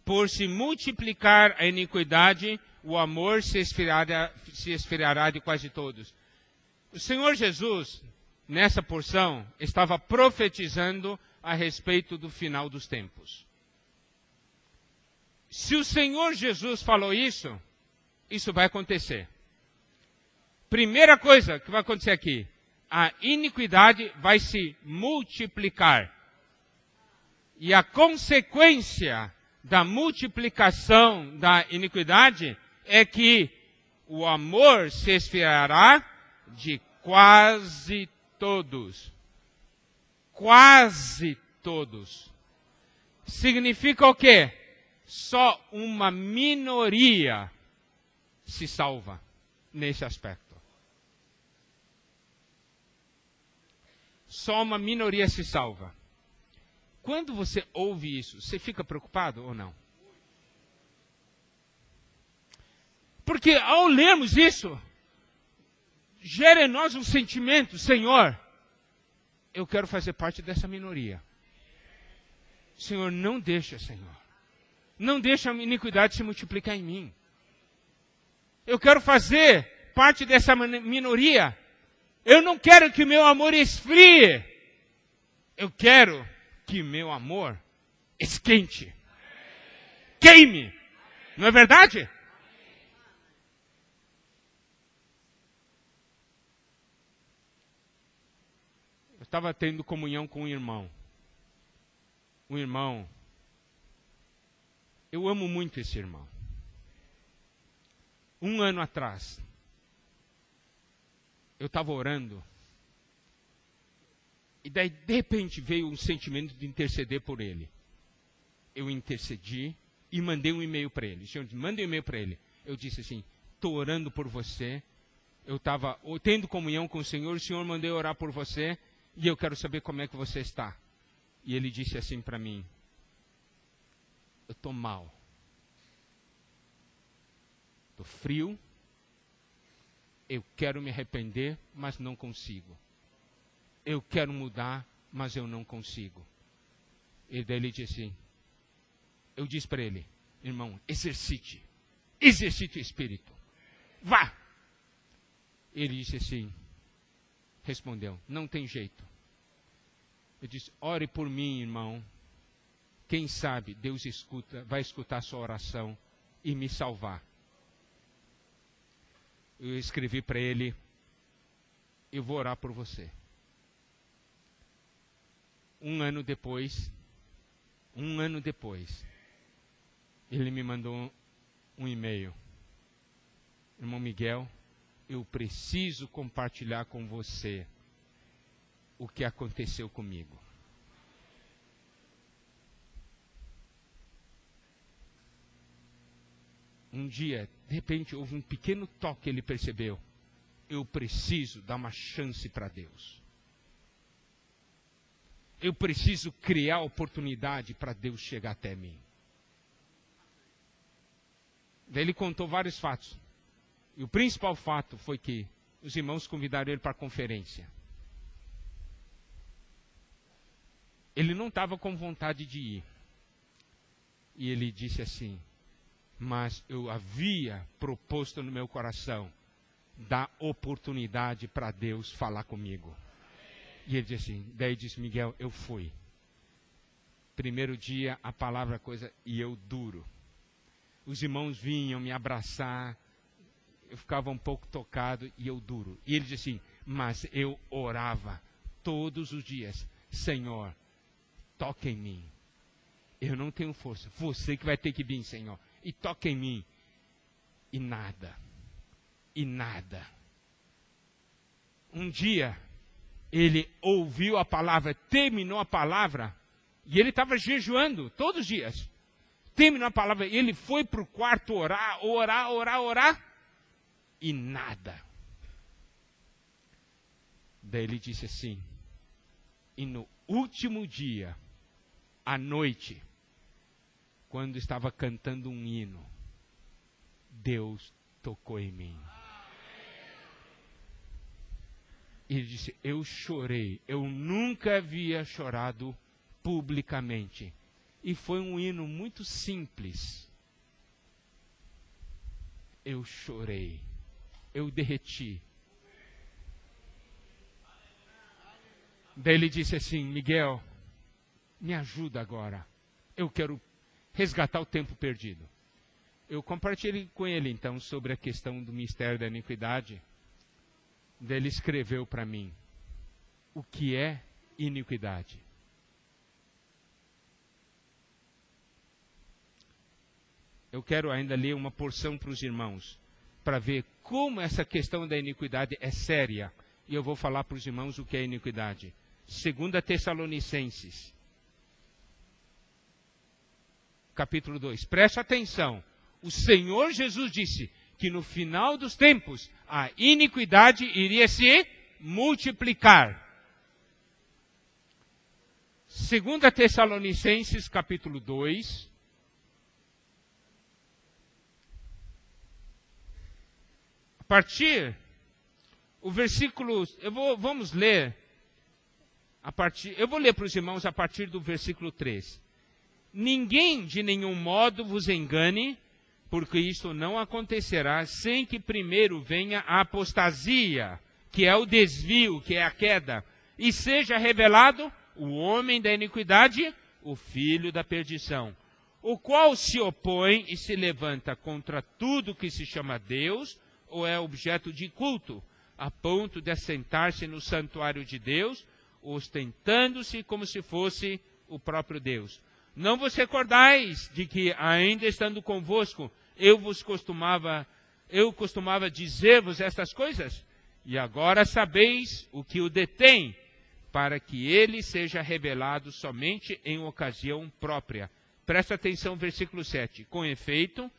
por se multiplicar a iniquidade, o amor se esfriará de quase todos. O Senhor Jesus, nessa porção, estava profetizando a respeito do final dos tempos. Se o Senhor Jesus falou isso, isso vai acontecer. Primeira coisa que vai acontecer aqui, a iniquidade vai se multiplicar. E a consequência da multiplicação da iniquidade é que o amor se esfriará de quase todos. Quase todos. Significa o quê? Só uma minoria se salva nesse aspecto. Só uma minoria se salva. Quando você ouve isso, você fica preocupado ou não? Porque ao lermos isso, gera em nós um sentimento, Senhor, eu quero fazer parte dessa minoria. Senhor, não deixa, Senhor. Não deixa a iniquidade se multiplicar em mim. Eu quero fazer parte dessa minoria. Eu não quero que meu amor esfrie. Eu quero que meu amor esquente. Queime. Não é verdade? Eu estava tendo comunhão com um irmão. Um irmão. Eu amo muito esse irmão. Um ano atrás, eu estava orando, e daí de repente veio um sentimento de interceder por ele. Eu intercedi e mandei um e-mail para ele. Senhor, mandei um e-mail para ele. Eu disse assim, estou orando por você, eu estava tendo comunhão com o Senhor mandou orar por você, e eu quero saber como é que você está. E ele disse assim para mim, eu estou mal. Estou frio. Eu quero me arrepender, mas não consigo. Eu quero mudar, mas eu não consigo. E daí ele disse assim, eu disse para ele, irmão, exercite o espírito. Vá! Ele disse assim, respondeu, não tem jeito. Eu disse, ore por mim, irmão. Quem sabe Deus vai escutar a sua oração e me salvar. Eu escrevi para ele, eu vou orar por você. Um ano depois, ele me mandou um e-mail. Irmão Miguel, eu preciso compartilhar com você o que aconteceu comigo. Um dia, de repente, houve um pequeno toque, ele percebeu. Eu preciso dar uma chance para Deus. Eu preciso criar oportunidade para Deus chegar até mim. Daí ele contou vários fatos. E o principal fato foi que os irmãos convidaram ele para a conferência. Ele não estava com vontade de ir. E ele disse assim, mas eu havia proposto no meu coração dar oportunidade para Deus falar comigo. E ele disse assim, daí disse, Miguel, eu fui. Primeiro dia, a palavra coisa, e eu duro. Os irmãos vinham me abraçar, eu ficava um pouco tocado, e eu duro. E ele disse assim, mas eu orava todos os dias, Senhor, toca em mim. Eu não tenho força, você que vai ter que vir, Senhor. E toca em mim. E nada. E nada. Um dia, ele ouviu a palavra, terminou a palavra, e ele estava jejuando todos os dias. Terminou a palavra, ele foi para o quarto orar, e nada. Daí ele disse assim, e no último dia, à noite, quando estava cantando um hino, Deus tocou em mim. Ele disse, eu chorei, eu nunca havia chorado publicamente. E foi um hino muito simples. eu chorei, eu derreti. Daí ele disse assim: Miguel, me ajuda agora, eu quero resgatar o tempo perdido. Eu compartilhei com ele então sobre a questão do mistério da iniquidade. Daí ele escreveu para mim: o que é iniquidade? Eu quero ainda ler uma porção para os irmãos, para ver como essa questão da iniquidade é séria. E eu vou falar para os irmãos o que é iniquidade. 2 Tessalonicenses, capítulo 2. Preste atenção. O Senhor Jesus disse que no final dos tempos a iniquidade iria se multiplicar. 2 Tessalonicenses, capítulo 2. A partir, o versículo, vamos ler, eu vou ler para os irmãos a partir do versículo 3. Ninguém de nenhum modo vos engane, porque isto não acontecerá sem que primeiro venha a apostasia, que é o desvio, que é a queda, e seja revelado o homem da iniquidade, o filho da perdição, o qual se opõe e se levanta contra tudo que se chama Deus, ou é objeto de culto, a ponto de assentar-se no santuário de Deus, ostentando-se como se fosse o próprio Deus. Não vos recordais de que, ainda estando convosco, eu costumava dizer-vos estas coisas? E agora sabeis o que o detém, para que ele seja revelado somente em ocasião própria. Presta atenção, versículo 7. Com efeito,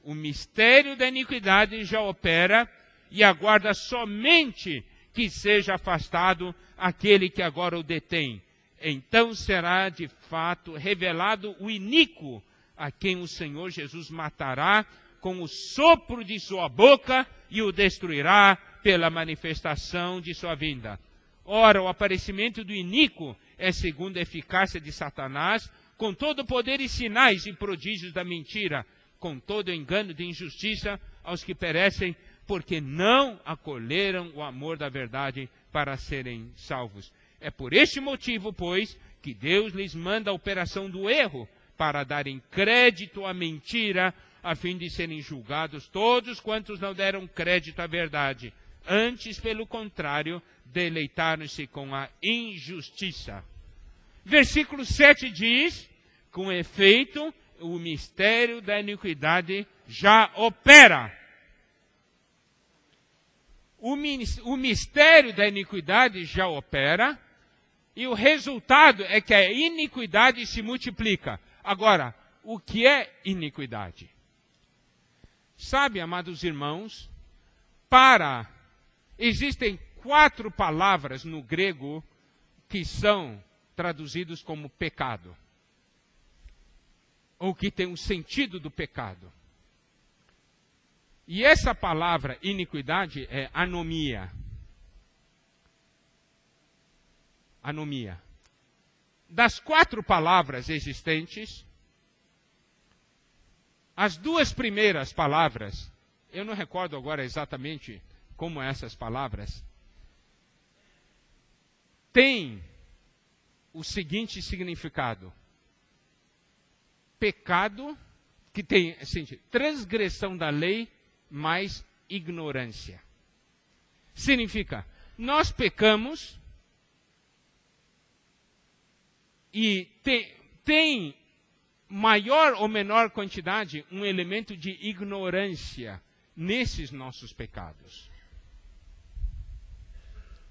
o mistério da iniquidade já opera e aguarda somente que seja afastado aquele que agora o detém. Então será de fato revelado o iníquo, a quem o Senhor Jesus matará com o sopro de sua boca e o destruirá pela manifestação de sua vinda. Ora, o aparecimento do iníquo é segundo a eficácia de Satanás, com todo o poder e sinais e prodígios da mentira, com todo o engano de injustiça aos que perecem, porque não acolheram o amor da verdade para serem salvos. É por este motivo, pois, que Deus lhes manda a operação do erro, para darem crédito à mentira, a fim de serem julgados todos quantos não deram crédito à verdade. Antes, pelo contrário, deleitaram-se com a injustiça. Versículo 7 diz: com efeito, o mistério da iniquidade já opera. O mistério da iniquidade já opera, e o resultado é que a iniquidade se multiplica. Agora, o que é iniquidade? Sabe, amados irmãos, existem 4 palavras no grego que são traduzidos como pecado, ou que tem o sentido do pecado. E essa palavra iniquidade é anomia. Anomia. Das 4 palavras existentes, as 2 primeiras palavras, eu não recordo agora exatamente como essas palavras, têm o seguinte significado: pecado, que tem assim, transgressão da lei mais ignorância. Significa, nós pecamos e tem maior ou menor quantidade um elemento de ignorância nesses nossos pecados.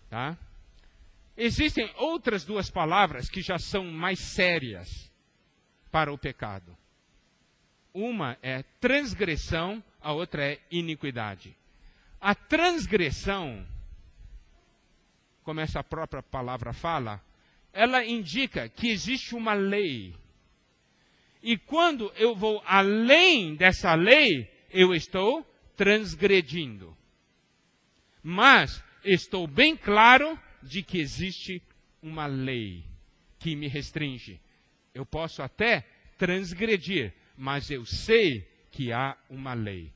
Tá? Existem outras 2 palavras que já são mais sérias para o pecado. Uma é transgressão, a outra é iniquidade. A transgressão, como essa própria palavra fala, ela indica que existe uma lei. E quando eu vou além dessa lei, eu estou transgredindo. Mas estou bem claro de que existe uma lei que me restringe. Eu posso até transgredir, mas eu sei que há uma lei.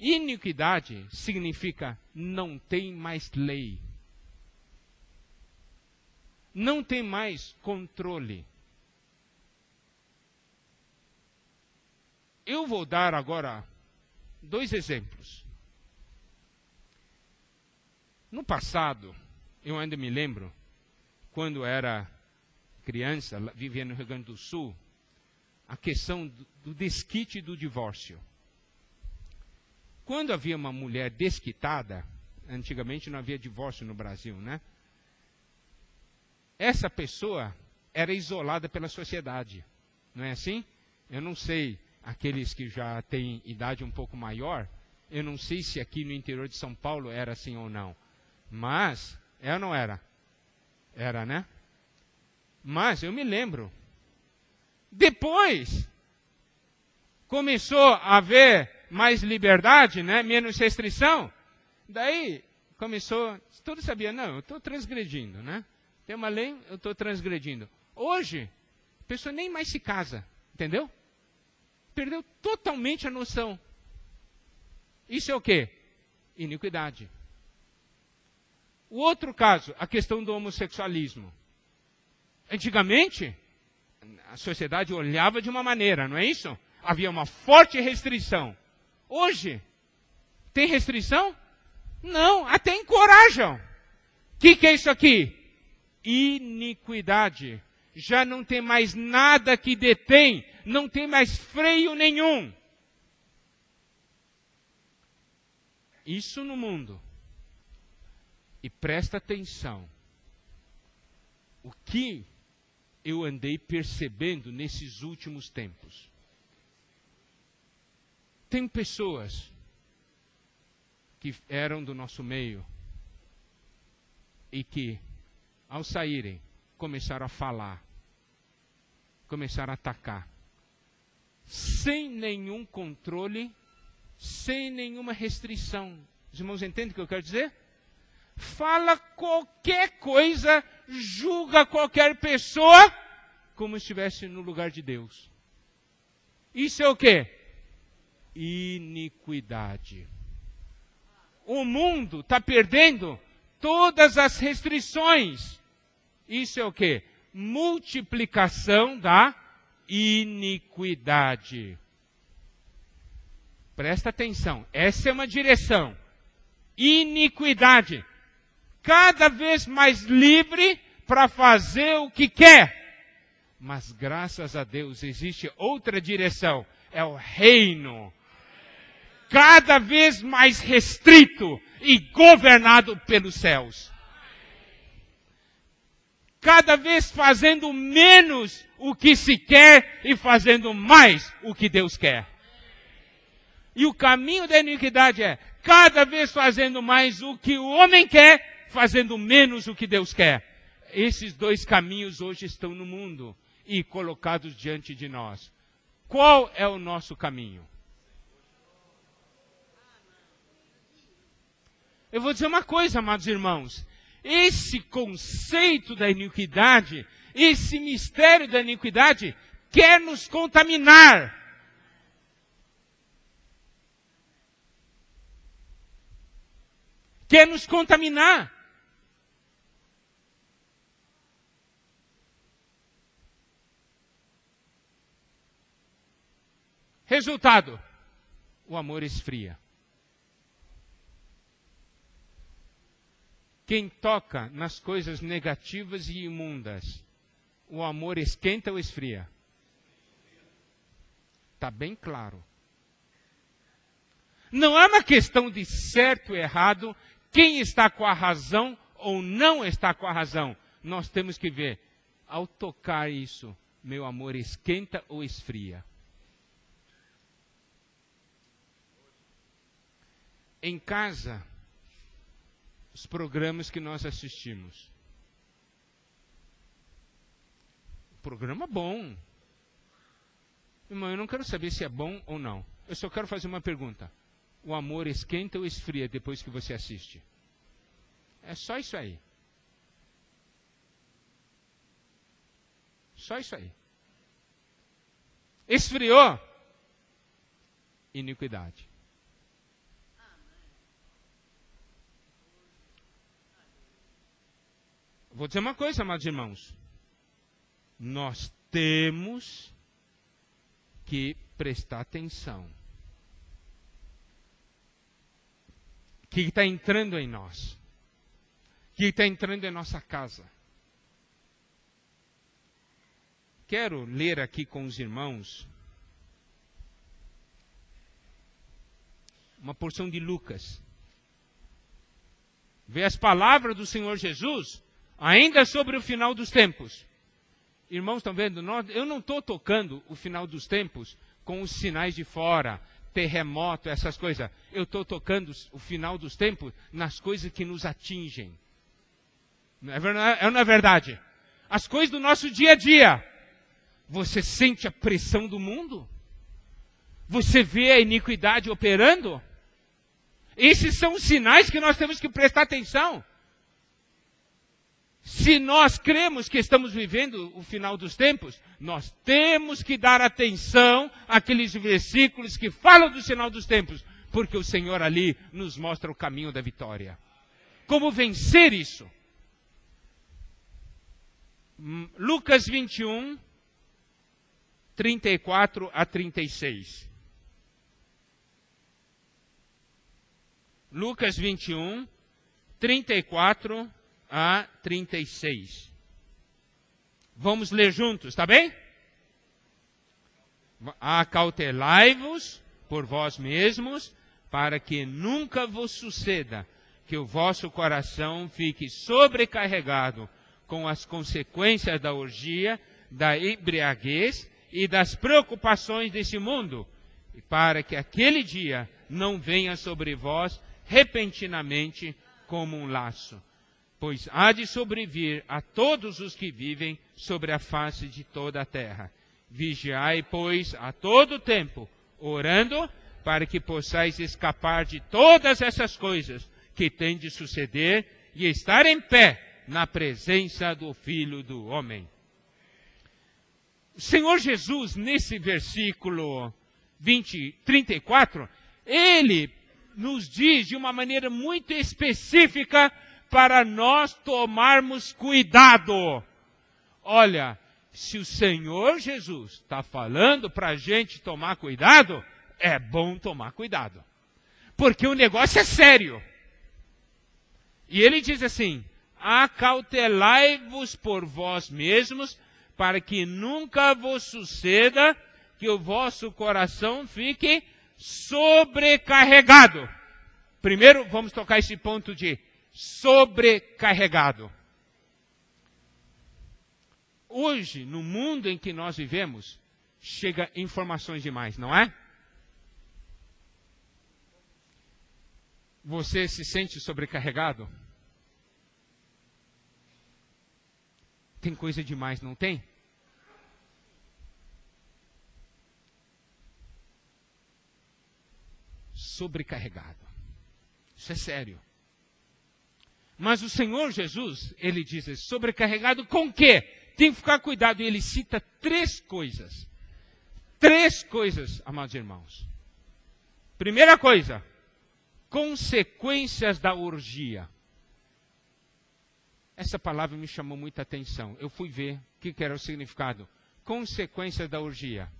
Iniquidade significa não tem mais lei. Não tem mais controle. Eu vou dar agora 2 exemplos. No passado, eu ainda me lembro, quando era criança, vivia no Rio Grande do Sul, a questão do desquite e do divórcio. Quando havia uma mulher desquitada, antigamente não havia divórcio no Brasil, né? Essa pessoa era isolada pela sociedade, não é assim? Eu não sei, aqueles que já têm idade um pouco maior, eu não sei se aqui no interior de São Paulo era assim ou não, mas, ou não era? Era, né? Mas eu me lembro. Depois, começou a haver mais liberdade, né? Menos restrição. Daí, começou, todos sabiam, não, eu estou transgredindo, né? Tem uma lei, eu estou transgredindo. Hoje, a pessoa nem mais se casa, entendeu? Perdeu totalmente a noção. Isso é o quê? Iniquidade. O outro caso, a questão do homossexualismo. Antigamente, a sociedade olhava de uma maneira, não é isso? Havia uma forte restrição. Hoje, tem restrição? Não, até encorajam. O que é isso aqui? Iniquidade. Já não tem mais nada que detém, não tem mais freio nenhum. Isso no mundo. E presta atenção. O que eu andei percebendo nesses últimos tempos? Tem pessoas que eram do nosso meio e que, ao saírem, começaram a falar, começaram a atacar, sem nenhum controle, sem nenhuma restrição. Os irmãos entendem o que eu quero dizer? Fala qualquer coisa, julga qualquer pessoa, como se estivesse no lugar de Deus. Isso é o quê? Iniquidade. O mundo está perdendo todas as restrições. Isso é o quê? Multiplicação da iniquidade. Presta atenção, essa é uma direção. Iniquidade. Cada vez mais livre para fazer o que quer. Mas graças a Deus existe outra direção. É o reino. Cada vez mais restrito e governado pelos céus. Cada vez fazendo menos o que se quer e fazendo mais o que Deus quer. E o caminho da iniquidade é cada vez fazendo mais o que o homem quer, fazendo menos o que Deus quer. Esses 2 caminhos hoje estão no mundo e colocados diante de nós. Qual é o nosso caminho? Eu vou dizer uma coisa, amados irmãos. Esse conceito da iniquidade, esse mistério da iniquidade, quer nos contaminar. Quer nos contaminar. Resultado: o amor esfria. Quem toca nas coisas negativas e imundas, o amor esquenta ou esfria? Está bem claro. Não é uma questão de certo ou errado, quem está com a razão ou não está com a razão. Nós temos que ver, ao tocar isso, meu amor esquenta ou esfria? Em casa, os programas que nós assistimos. Programa bom. Irmão, eu não quero saber se é bom ou não. Eu só quero fazer uma pergunta. O amor esquenta ou esfria depois que você assiste? É só isso aí. Só isso aí. Esfriou? Iniquidade. vou dizer uma coisa, amados irmãos. Nós temos que prestar atenção. O que está entrando em nós? O que está entrando em nossa casa? Quero ler aqui com os irmãos uma porção de Lucas. Vê as palavras do Senhor Jesus, ainda sobre o final dos tempos. Irmãos, estão vendo? Eu não estou tocando o final dos tempos com os sinais de fora, terremoto, essas coisas. Eu estou tocando o final dos tempos nas coisas que nos atingem. Não é verdade? As coisas do nosso dia a dia. Você sente a pressão do mundo? Você vê a iniquidade operando? Esses são os sinais que nós temos que prestar atenção. Se nós cremos que estamos vivendo o final dos tempos, nós temos que dar atenção àqueles versículos que falam do final dos tempos, porque o Senhor ali nos mostra o caminho da vitória. Como vencer isso? Lucas 21, 34 a 36. Lucas 21, 34 a 36. Vamos ler juntos, tá bem? Acautelai-vos por vós mesmos, para que nunca vos suceda que o vosso coração fique sobrecarregado com as consequências da orgia, da embriaguez e das preocupações desse mundo, e para que aquele dia não venha sobre vós repentinamente como um laço. Pois há de sobrevir a todos os que vivem sobre a face de toda a terra. Vigiai, pois, a todo tempo, orando, para que possais escapar de todas essas coisas que têm de suceder e estar em pé na presença do Filho do Homem. O Senhor Jesus, nesse versículo 34, Ele nos diz de uma maneira muito específica para nós tomarmos cuidado. Olha, se o Senhor Jesus está falando para a gente tomar cuidado, é bom tomar cuidado. Porque o negócio é sério. E ele diz assim, acautelai-vos por vós mesmos, para que nunca vos suceda que o vosso coração fique sobrecarregado. Primeiro, vamos tocar esse ponto de sobrecarregado. Hoje, no mundo em que nós vivemos, chega informações demais, não é? Você se sente sobrecarregado? Tem coisa demais, não tem? Sobrecarregado. Isso é sério. Mas o Senhor Jesus, ele diz, sobrecarregado com o quê? Tem que ficar cuidado. E ele cita três coisas. Três coisas, amados irmãos. Primeira coisa, consequências da orgia. Essa palavra me chamou muita atenção. Eu fui ver o que era o significado. Consequências da orgia.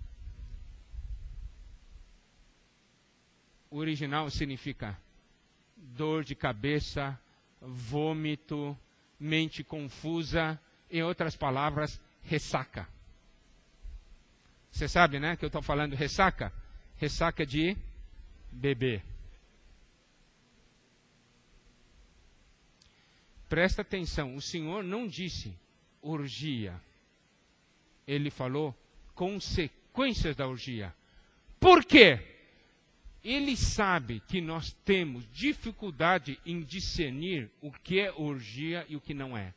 O original significa dor de cabeça, vômito, mente confusa, em outras palavras, ressaca. Você sabe, né, que eu estou falando ressaca? Ressaca de beber. Presta atenção, o Senhor não disse orgia. Ele falou consequências da orgia. Por quê? Ele sabe que nós temos dificuldade em discernir o que é orgia e o que não é.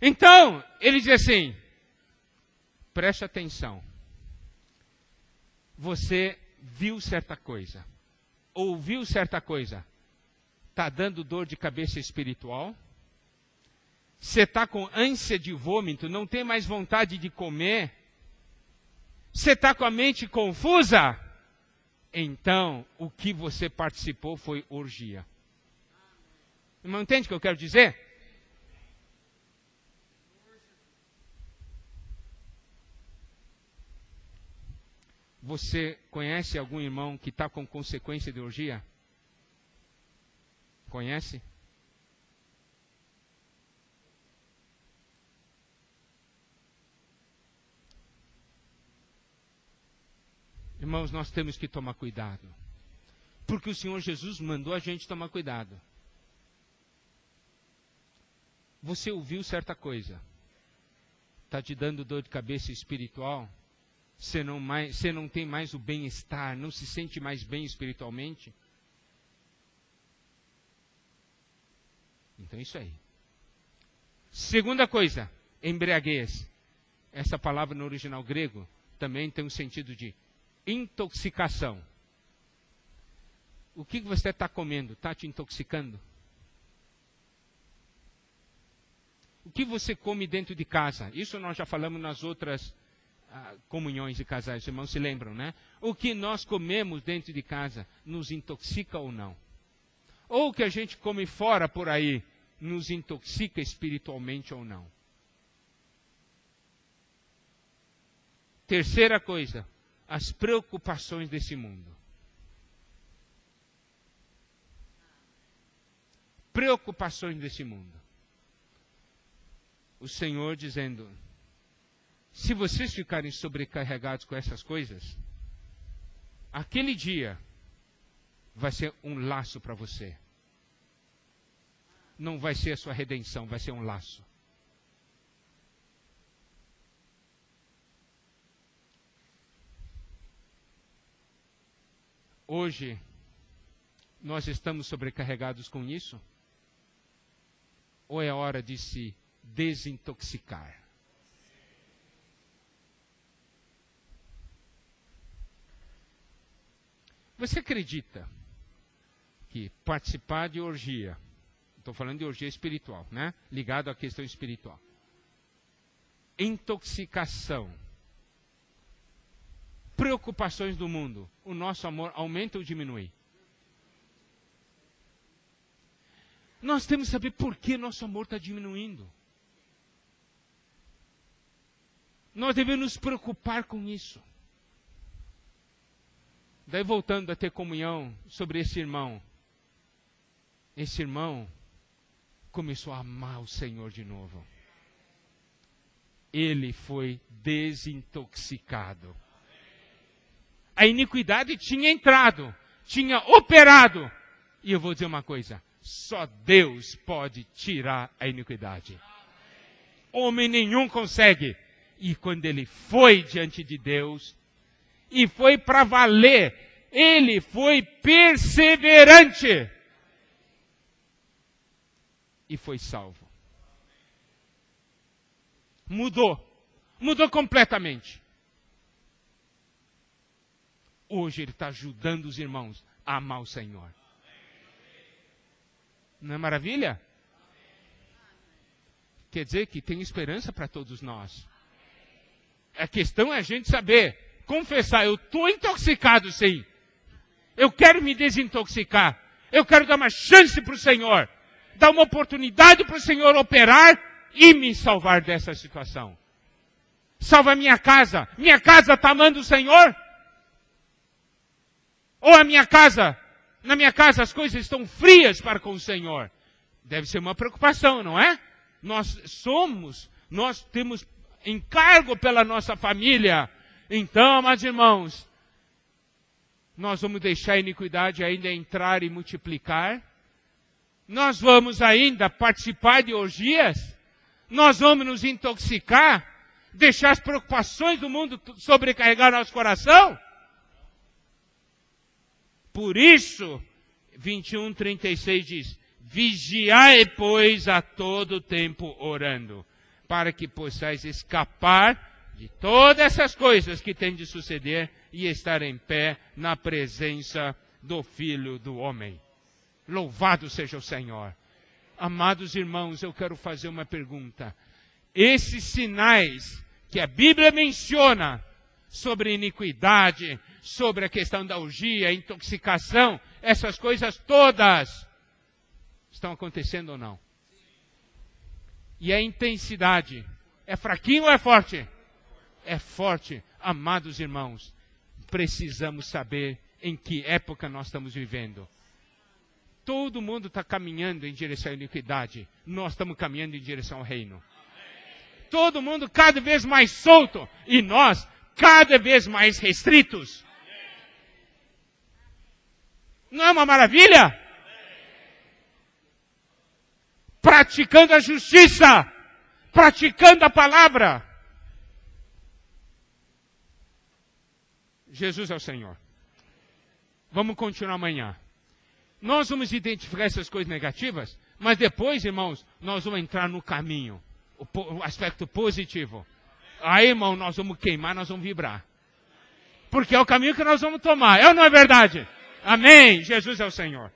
Então, ele diz assim, preste atenção. Você viu certa coisa, ouviu certa coisa, está dando dor de cabeça espiritual, você está com ânsia de vômito, não tem mais vontade de comer, você está com a mente confusa? Então, o que você participou foi orgia. Irmão, entende o que eu quero dizer? Você conhece algum irmão que está com consequência de orgia? Conhece? Irmãos, nós temos que tomar cuidado. Porque o Senhor Jesus mandou a gente tomar cuidado. Você ouviu certa coisa. Está te dando dor de cabeça espiritual? Você não tem mais o bem-estar, não se sente mais bem espiritualmente? Então é isso aí. Segunda coisa, embriaguez. Essa palavra no original grego também tem um sentido de intoxicação. O que você está comendo? Está te intoxicando? O que você come dentro de casa? Isso nós já falamos nas outras comunhões de casais. Os irmãos se lembram, né? O que nós comemos dentro de casa nos intoxica ou não? Ou o que a gente come fora por aí nos intoxica espiritualmente ou não? Terceira coisa, as preocupações desse mundo. Preocupações desse mundo. O Senhor dizendo, se vocês ficarem sobrecarregados com essas coisas, aquele dia vai ser um laço para você. Não vai ser a sua redenção, vai ser um laço. Hoje, nós estamos sobrecarregados com isso? Ou é hora de se desintoxicar? Você acredita que participar de orgia, estou falando de orgia espiritual, né? Ligado à questão espiritual. Intoxicação, preocupações do mundo, o nosso amor aumenta ou diminui? Nós temos que saber por que nosso amor está diminuindo. Nós devemos nos preocupar com isso. Daí voltando a ter comunhão sobre esse irmão. Esse irmão começou a amar o Senhor de novo. Ele foi desintoxicado. A iniquidade tinha entrado, tinha operado. E eu vou dizer uma coisa, só Deus pode tirar a iniquidade. Homem nenhum consegue. E quando ele foi diante de Deus, e foi para valer, ele foi perseverante. E foi salvo. Mudou completamente. Hoje ele está ajudando os irmãos a amar o Senhor. Não é maravilha? Quer dizer que tem esperança para todos nós. A questão é a gente saber, confessar, eu estou intoxicado sim. Eu quero me desintoxicar. Eu quero dar uma chance para o Senhor. Dar uma oportunidade para o Senhor operar e me salvar dessa situação. Salva a minha casa. Minha casa está amando o Senhor? Ou a minha casa, na minha casa as coisas estão frias para com o Senhor? Deve ser uma preocupação, não é? Nós temos encargo pela nossa família. Então, meus irmãos, nós vamos deixar a iniquidade ainda entrar e multiplicar? Nós vamos ainda participar de orgias? Nós vamos nos intoxicar? Deixar as preocupações do mundo sobrecarregar nosso coração? Por isso, 21:36 diz, vigiai, pois, a todo tempo orando, para que possais escapar de todas essas coisas que têm de suceder e estar em pé na presença do Filho do Homem. Louvado seja o Senhor. Amados irmãos, eu quero fazer uma pergunta. Esses sinais que a Bíblia menciona sobre iniquidade, sobre a questão da orgia, intoxicação, essas coisas todas, estão acontecendo ou não. E a intensidade é fraquinho ou é forte? É forte. Amados irmãos, precisamos saber em que época nós estamos vivendo. Todo mundo está caminhando em direção à iniquidade. Nós estamos caminhando em direção ao reino. Todo mundo cada vez mais solto e nós cada vez mais restritos. Não é uma maravilha? Praticando a justiça, praticando a palavra. Jesus é o Senhor. Vamos continuar amanhã. Nós vamos identificar essas coisas negativas, mas depois, irmãos, nós vamos entrar no caminho, o aspecto positivo. Aí, irmão, nós vamos queimar, nós vamos vibrar. Porque é o caminho que nós vamos tomar. É ou não é verdade? Amém. Jesus é o Senhor.